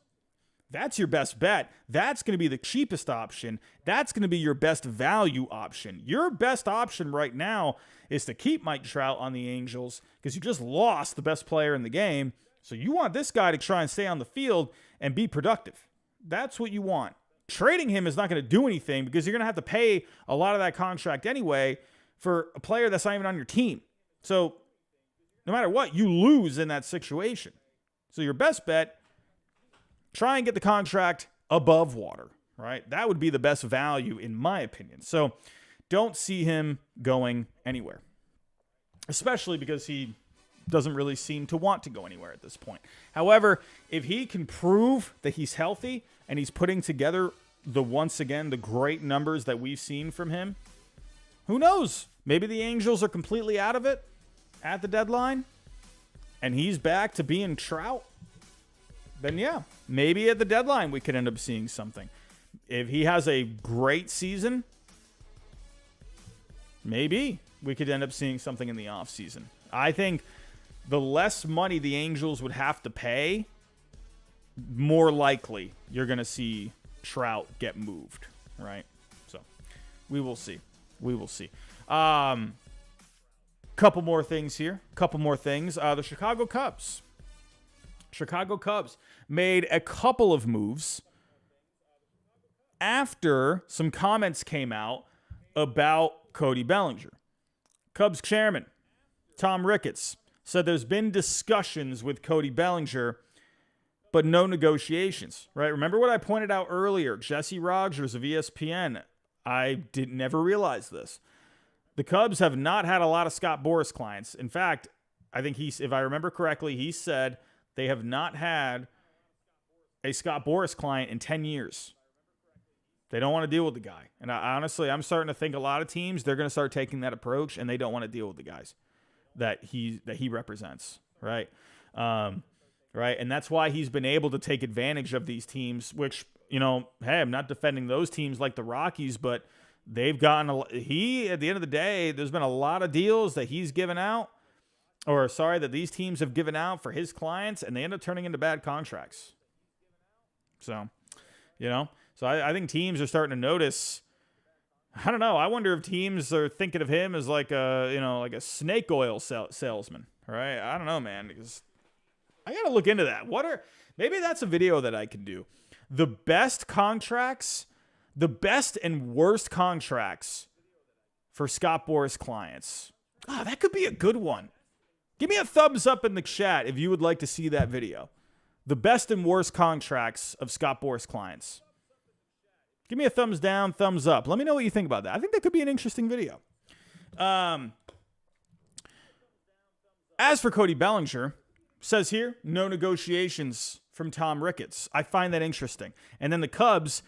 That's your best bet. That's going to be the cheapest option. That's going to be your best value option. Your best option right now is to keep Mike Trout on the Angels because you just lost the best player in the game. So you want this guy to try and stay on the field and be productive. That's what you want. Trading him is not going to do anything because you're going to have to pay a lot of that contract anyway for a player that's not even on your team. So no matter what, you lose in that situation. So your best bet, try and get the contract above water, right? That would be the best value in my opinion. So don't see him going anywhere, especially because he doesn't really seem to want to go anywhere at this point. However, if he can prove that he's healthy and he's putting together once again, the great numbers that we've seen from him, who knows? Maybe the Angels are completely out of it at the deadline and he's back to being Trout. Then yeah, maybe at the deadline we could end up seeing something. If he has a great season, maybe we could end up seeing something in the offseason. I think the less money the Angels would have to pay, more likely you're going to see Trout get moved, right? So we will see. We will see. Couple more things here. The Chicago Cubs. Chicago Cubs made a couple of moves after some comments came out about Cody Bellinger. Cubs chairman Tom Ricketts said there's been discussions with Cody Bellinger, but no negotiations, right? Remember what I pointed out earlier? Jesse Rogers of ESPN. I never realize this. The Cubs have not had a lot of Scott Boras clients. In fact, I think if I remember correctly, he said they have not had a Scott Boras client in 10 years. They don't want to deal with the guy. And honestly, I'm starting to think a lot of teams, they're going to start taking that approach, and they don't want to deal with the guys that he represents, right? Right, and that's why he's been able to take advantage of these teams, which, hey, I'm not defending those teams like the Rockies, but they've gotten at the end of the day, there's been a lot of deals that he's given out, that these teams have given out for his clients, and they end up turning into bad contracts. So, I think teams are starting to notice. I don't know. I wonder if teams are thinking of him as like a snake oil salesman, right? I don't know, man, because I got to look into that. Maybe that's a video that I can do. The best and worst contracts for Scott Boras clients. That could be a good one. Give me a thumbs up in the chat if you would like to see that video. The best and worst contracts of Scott Boras clients. Give me a thumbs down, thumbs up. Let me know what you think about that. I think that could be an interesting video. As for Cody Bellinger, says here, no negotiations from Tom Ricketts. I find that interesting. And then the Cubs,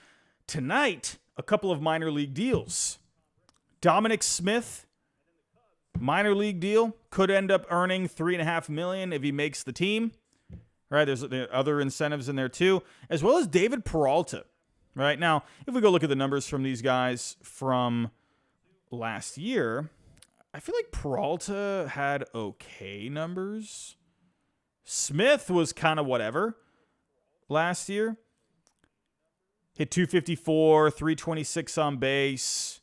tonight, a couple of minor league deals. Dominic Smith, minor league deal, could end up earning $3.5 million if he makes the team. Right, there's other incentives in there too, as well as David Peralta. Right now, if we go look at the numbers from these guys from last year, I feel like Peralta had okay numbers. Smith was kind of whatever last year. Hit 254, 326 on base,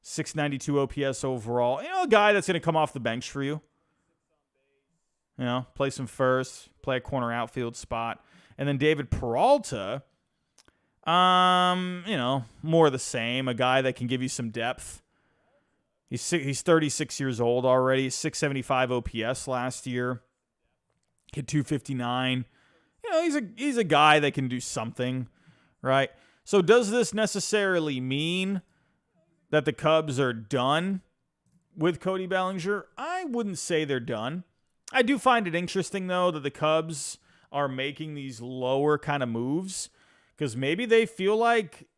692 OPS overall. A guy that's going to come off the bench for you. Play some first, play a corner outfield spot. And then David Peralta, more of the same. A guy that can give you some depth. He's 36 years old already. 675 OPS last year. Hit 259. He's a guy that can do something, right? So does this necessarily mean that the Cubs are done with Cody Bellinger? I wouldn't say they're done. I do find it interesting, though, that the Cubs are making these lower kind of moves because maybe they feel like,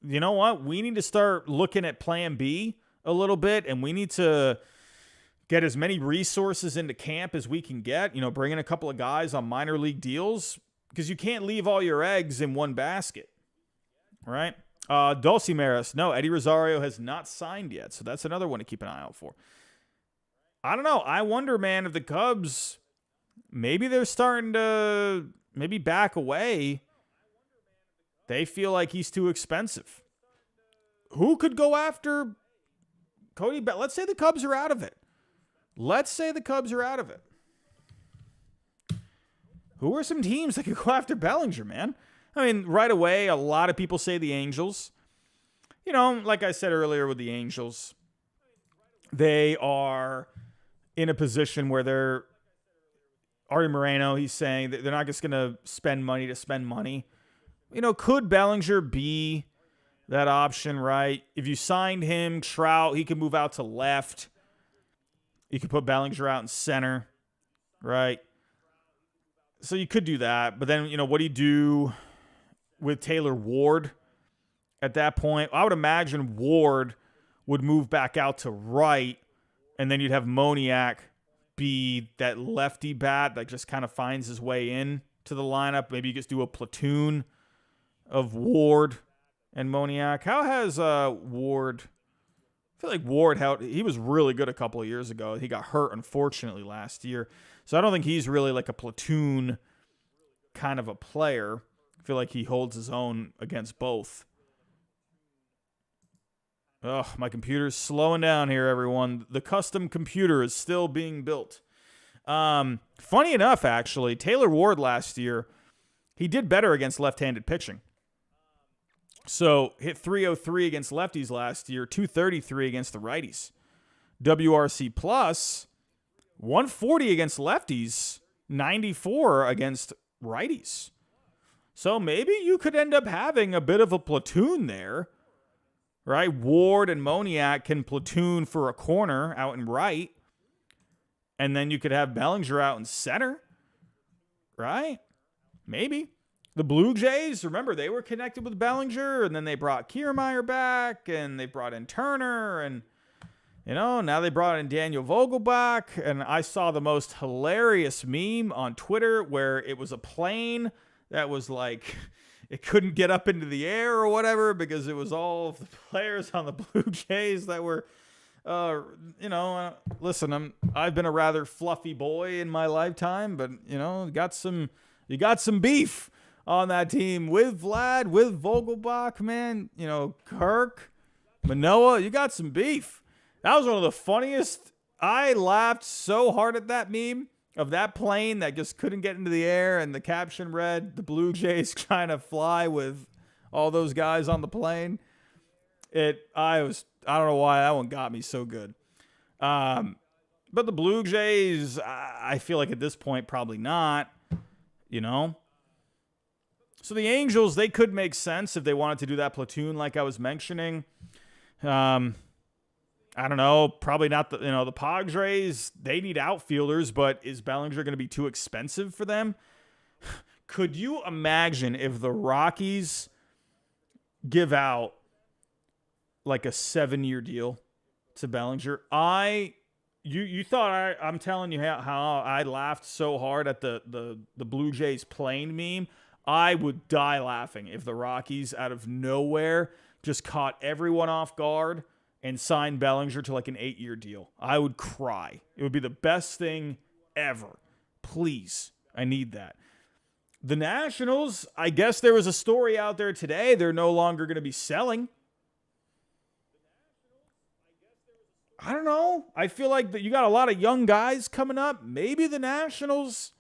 you know what, we need to start looking at plan B a little bit, and we need to get as many resources into camp as we can get, bring in a couple of guys on minor league deals because you can't leave all your eggs in one basket, right? Dulcimeris, no, Eddie Rosario has not signed yet, so that's another one to keep an eye out for. I don't know. I wonder, man, if the Cubs, maybe they're starting to maybe back away. They feel like he's too expensive. Who could go after Cody? Let's say the Cubs are out of it. Who are some teams that could go after Bellinger, man? I mean, right away, a lot of people say the Angels. Like I said earlier with the Angels, they are in a position where they're Artie Moreno, he's saying that they're not just going to spend money to spend money. Could Bellinger be that option, right? If you signed him, Trout, he could move out to left. You could put Bellinger out in center, right? So you could do that. But then, what do you do with Taylor Ward at that point? I would imagine Ward would move back out to right, and then you'd have Moniak be that lefty bat that just kind of finds his way in to the lineup. Maybe you just do a platoon of Ward and Moniak. How has Ward? I feel like Ward, he was really good a couple of years ago. He got hurt, unfortunately, last year. So I don't think he's really like a platoon kind of a player. I feel like he holds his own against both. Oh, my computer's slowing down here, everyone. The custom computer is still being built. Funny enough, actually, Taylor Ward last year, he did better against left-handed pitching. So hit 303 against lefties last year, 233 against the righties. WRC plus 140 against lefties, 94 against righties. So maybe you could end up having a bit of a platoon there, right? Ward and Moniak can platoon for a corner out in right, and then you could have Bellinger out in center, right? Maybe. The Blue Jays, remember, they were connected with Bellinger, and then they brought Kiermaier back, and they brought in Turner, and, now they brought in Daniel Vogelbach, and I saw the most hilarious meme on Twitter where it was a plane that was like, it couldn't get up into the air or whatever because it was all of the players on the Blue Jays that were, listen, I've been a rather fluffy boy in my lifetime, but, you got some beef on that team with Vlad, with Vogelbach, man. Kirk, Manoah, you got some beef. That was one of the funniest. I laughed so hard at that meme of that plane that just couldn't get into the air, and the caption read, "The Blue Jays trying to fly with all those guys on the plane." I don't know why that one got me so good. But the Blue Jays, I feel like at this point, probably not, So the Angels, they could make sense if they wanted to do that platoon like I was mentioning. I don't know, probably not the Padres, they need outfielders, but is Bellinger going to be too expensive for them? Could you imagine if the Rockies give out like a 7-year deal to Bellinger? You thought I'm telling you how I laughed so hard at the Blue Jays plane meme. I would die laughing if the Rockies out of nowhere just caught everyone off guard and signed Bellinger to like an 8-year deal. I would cry. It would be the best thing ever Please. I need that. The Nationals, I guess there was a story out there today. They're no longer going to be selling. I don't know. I feel like that you got a lot of young guys coming up. Maybe the Nationals,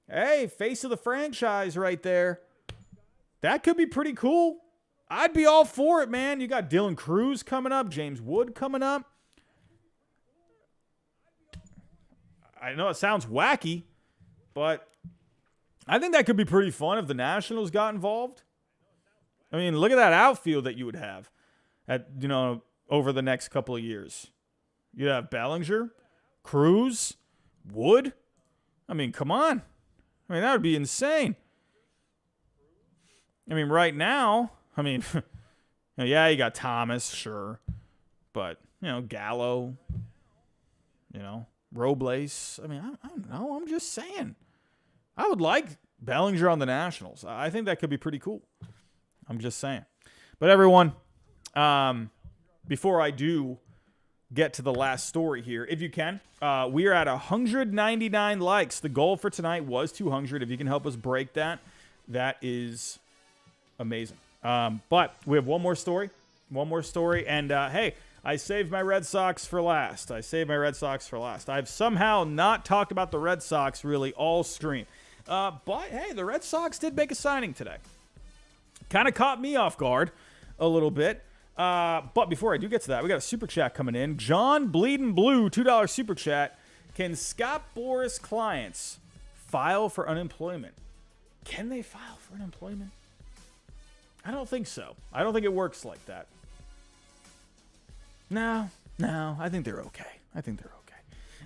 hey, face of the franchise right there. That could be pretty cool. I'd be all for it, man. You got Dylan Cruz coming up, James Wood coming up. I know it sounds wacky, but I think that could be pretty fun if the Nationals got involved. I mean, look at that outfield that you would have over the next couple of years. You'd have Bellinger, Cruz, Wood. I mean, come on. I mean, that would be insane. I mean, right now, yeah, you got Thomas, sure. But, Gallo, Robles. I mean, I don't know. I'm just saying. I would like Bellinger on the Nationals. I think that could be pretty cool. I'm just saying. But everyone, before I do get to the last story here, if you can, we are at 199 likes. The goal for tonight was 200. If you can help us break that, that is amazing. But we have one more story. And hey, I saved my Red Sox for last. I've somehow not talked about the Red Sox really all stream. But hey, the Red Sox did make a signing today. Kind of caught me off guard a little bit. But before I do get to that, we got a super chat coming in. John Bleeding Blue, $2 super chat. Can Scott Boras clients file for unemployment? Can they file for unemployment? I don't think so. I don't think it works like that. No, I think they're okay.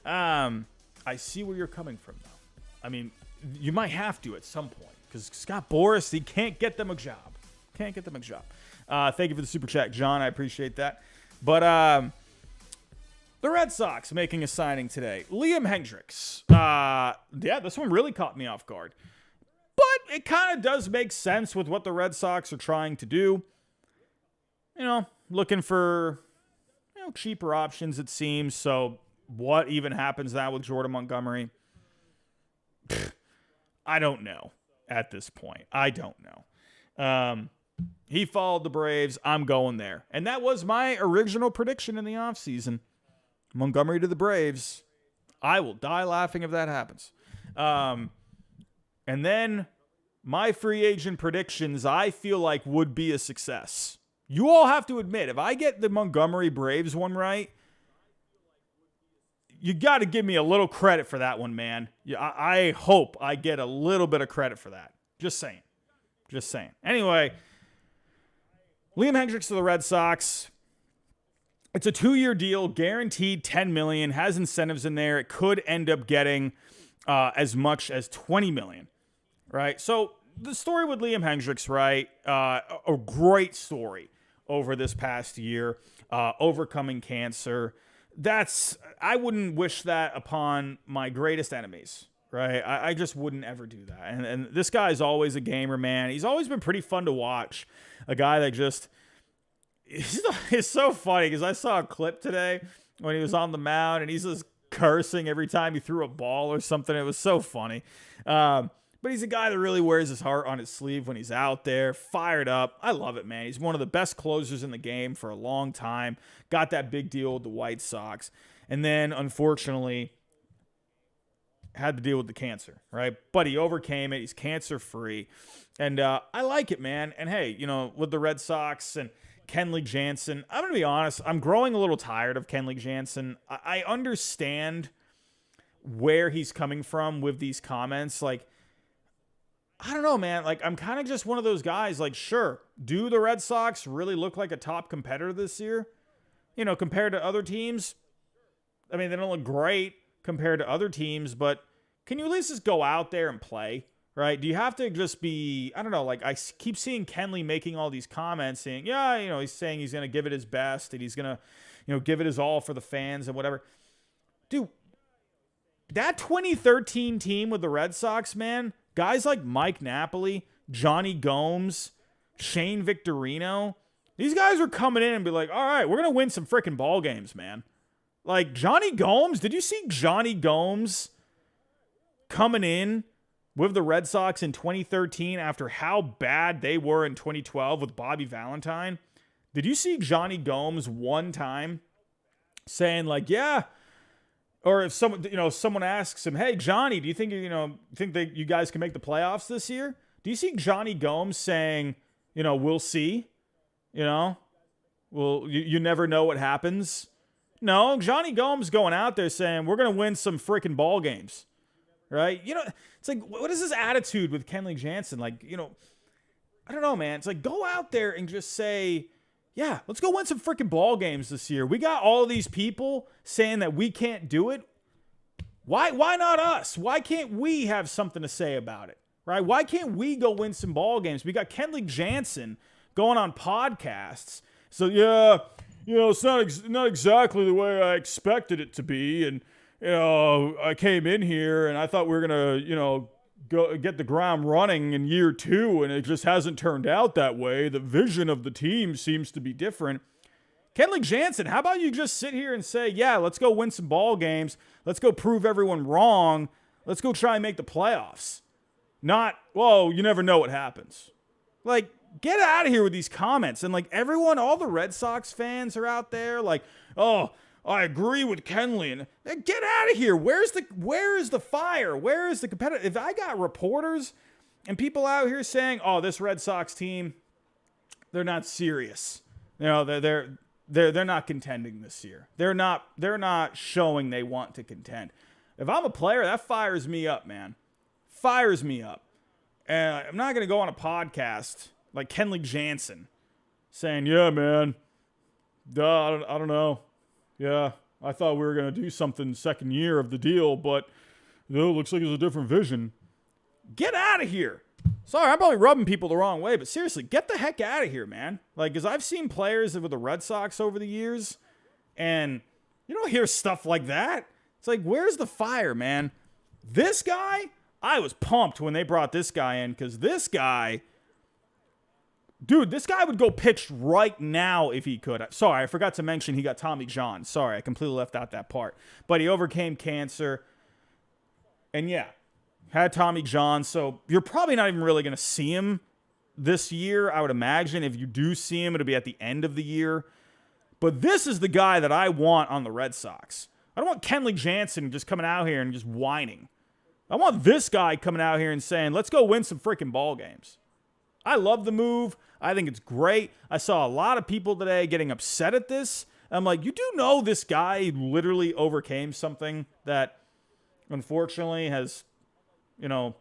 I see where you're coming from, though. I mean, you might have to at some point because Scott Boras, he can't get them a job. Thank you for the super chat, John. I appreciate that. But the Red Sox making a signing today. Liam Hendriks. Yeah, this one really caught me off guard. But it kind of does make sense with what the Red Sox are trying to do. Looking for cheaper options, it seems. So what even happens now with Jordan Montgomery? I don't know at this point. I don't know. He followed the Braves. I'm going there. And that was my original prediction in the offseason. Montgomery to the Braves. I will die laughing if that happens. And then my free agent predictions, I feel like would be a success. You all have to admit, if I get the Montgomery Braves one right, you got to give me a little credit for that one, man. I hope I get a little bit of credit for that. Just saying. Anyway, Liam Hendriks to the Red Sox. It's a 2-year deal, guaranteed $10 million, has incentives in there. It could end up getting as much as $20 million, right? So the story with Liam Hendriks, right? A great story over this past year, overcoming cancer. I wouldn't wish that upon my greatest enemies, right? I just wouldn't ever do that. And this guy's always a gamer, man. He's always been pretty fun to watch. A guy that just, it's so funny because I saw a clip today when he was on the mound and he's just cursing every time he threw a ball or something. It was so funny. But he's a guy that really wears his heart on his sleeve when he's out there, fired up. I love it, man. He's one of the best closers in the game for a long time. Got that big deal with the White Sox. And then, unfortunately, had to deal with the cancer, right? But he overcame it. He's cancer-free. And I like it, man. And, hey, with the Red Sox and Kenley Jansen, I'm going to be honest, I'm growing a little tired of Kenley Jansen. I understand where he's coming from with these comments. Like, I don't know, man. Like, I'm kind of just one of those guys, like, sure, do the Red Sox really look like a top competitor this year? Compared to other teams? I mean, they don't look great compared to other teams, but can you at least just go out there and play, right? Do you have to just be, I don't know, like, I keep seeing Kenley making all these comments saying, yeah, he's saying he's going to give it his best and he's going to, give it his all for the fans and whatever. Dude, that 2013 team with the Red Sox, man, guys like Mike Napoli, Johnny Gomes, Shane Victorino, these guys were coming in and be like, all right, we're going to win some freaking ball games, man. Like Johnny Gomes, did you see Johnny Gomes coming in with the Red Sox in 2013 after how bad they were in 2012 with Bobby Valentine. Did you see Johnny Gomes one time saying like, yeah, or if someone asks him, hey, Johnny, do you think, think that you guys can make the playoffs this year? Do you see Johnny Gomes saying, we'll see, well, you never know what happens? No, Johnny Gomes going out there saying, we're going to win some freaking ball games, right? It's like, what is this attitude with Kenley Jansen? Like, I don't know, man. It's like, go out there and just say, yeah, let's go win some freaking ball games this year. We got all of these people saying that we can't do it. Why not us? Why can't we have something to say about it, right? Why can't we go win some ball games? We got Kenley Jansen going on podcasts. So, yeah, it's not exactly the way I expected it to be. And, I came in here and I thought we were going to, go get the ground running in year 2, and it just hasn't turned out that way. The vision of the team seems to be different. Kenley Jansen, how about you just sit here and say, yeah, let's go win some ball games. Let's go prove everyone wrong. Let's go try and make the playoffs. Not, whoa, you never know what happens. Like, get out of here with these comments. And like everyone, all the Red Sox fans are out there like, oh, I agree with Kenley. And get out of here. Where is the fire? Where is the competitive? If I got reporters and people out here saying, "Oh, this Red Sox team, they're not serious. They're not contending this year. They're not showing they want to contend." If I'm a player, that fires me up, man. Fires me up. And I'm not going to go on a podcast like Kenley Jansen saying, "Yeah, man. I don't know. Yeah, I thought we were going to do something second year of the deal, but it looks like it's a different vision." Get out of here. Sorry, I'm probably rubbing people the wrong way, but seriously, get the heck out of here, man. Like, because I've seen players with the Red Sox over the years, and you don't hear stuff like that. It's like, where's the fire, man? This guy, I was pumped when they brought this guy in, because this guy... Dude, this guy would go pitch right now if he could. Sorry, I forgot to mention he got Tommy John. Sorry, I completely left out that part. But he overcame cancer. And yeah, had Tommy John. So you're probably not even really going to see him this year, I would imagine. If you do see him, it'll be at the end of the year. But this is the guy that I want on the Red Sox. I don't want Kenley Jansen just coming out here and just whining. I want this guy coming out here and saying, let's go win some freaking ball games. I love the move. I think it's great. I saw a lot of people today getting upset at this. I'm like, you do know this guy literally overcame something that unfortunately has, done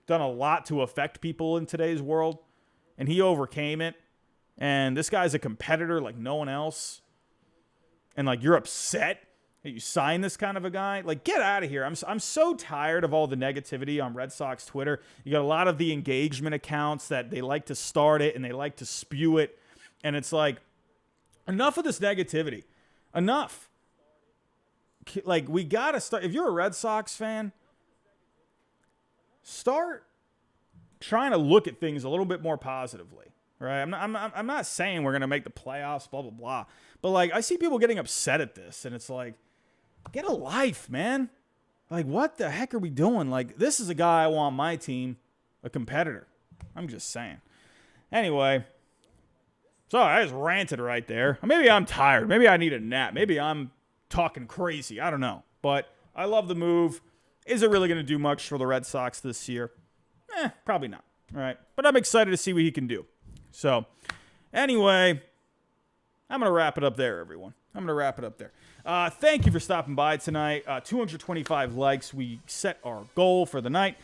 a lot to affect people in today's world. And he overcame it. And this guy's a competitor like no one else. And like, you're upset that you signed this kind of a guy. Like, get out of here. I'm so tired of all the negativity on Red Sox Twitter. You got a lot of the engagement accounts that they like to start it and they like to spew it. And it's like, enough of this negativity. Enough. Like, we got to start. If you're a Red Sox fan, start trying to look at things a little bit more positively. Right? I'm not saying we're going to make the playoffs, blah, blah, blah. But like, I see people getting upset at this and it's like, get a life, man. Like, what the heck are we doing? Like, this is a guy I want on my team, a competitor. I'm just saying. Anyway, sorry, I just ranted right there. Maybe I'm tired. Maybe I need a nap. Maybe I'm talking crazy. I don't know. But I love the move. Is it really going to do much for the Red Sox this year? Probably not. All right. But I'm excited to see what he can do. So, anyway, I'm going to wrap it up there, everyone. I'm going to wrap it up there. Thank you for stopping by tonight. 225 likes. We set our goal for the night.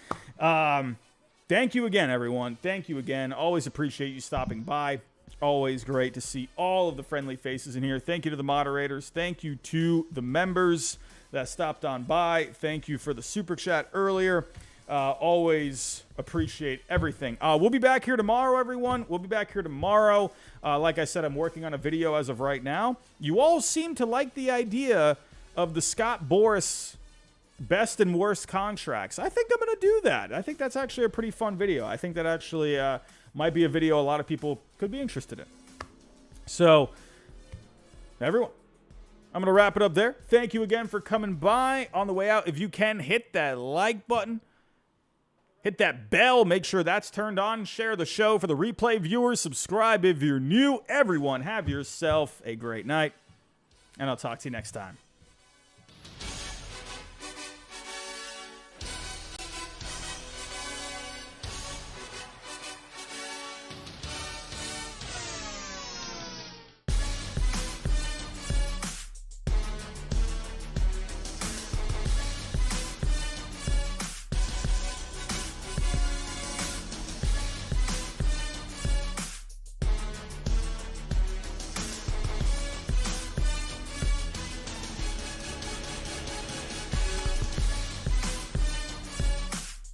Thank you again, everyone. Thank you again. Always appreciate you stopping by. Always great to see all of the friendly faces in here. Thank you to the moderators. Thank you to the members that stopped on by. Thank you for the super chat earlier. Always appreciate everything. We'll be back here tomorrow, everyone. We'll be back here tomorrow. Like I said, I'm working on a video as of right now. You all seem to like the idea of the Scott Boras best and worst contracts. I think I'm going to do that. I think that's actually a pretty fun video. I think that actually might be a video a lot of people could be interested in. So, everyone, I'm going to wrap it up there. Thank you again for coming by. On the way out, if you can, hit that like button. Hit that bell. Make sure that's turned on. Share the show for the replay viewers. Subscribe if you're new. Everyone, have yourself a great night. And I'll talk to you next time.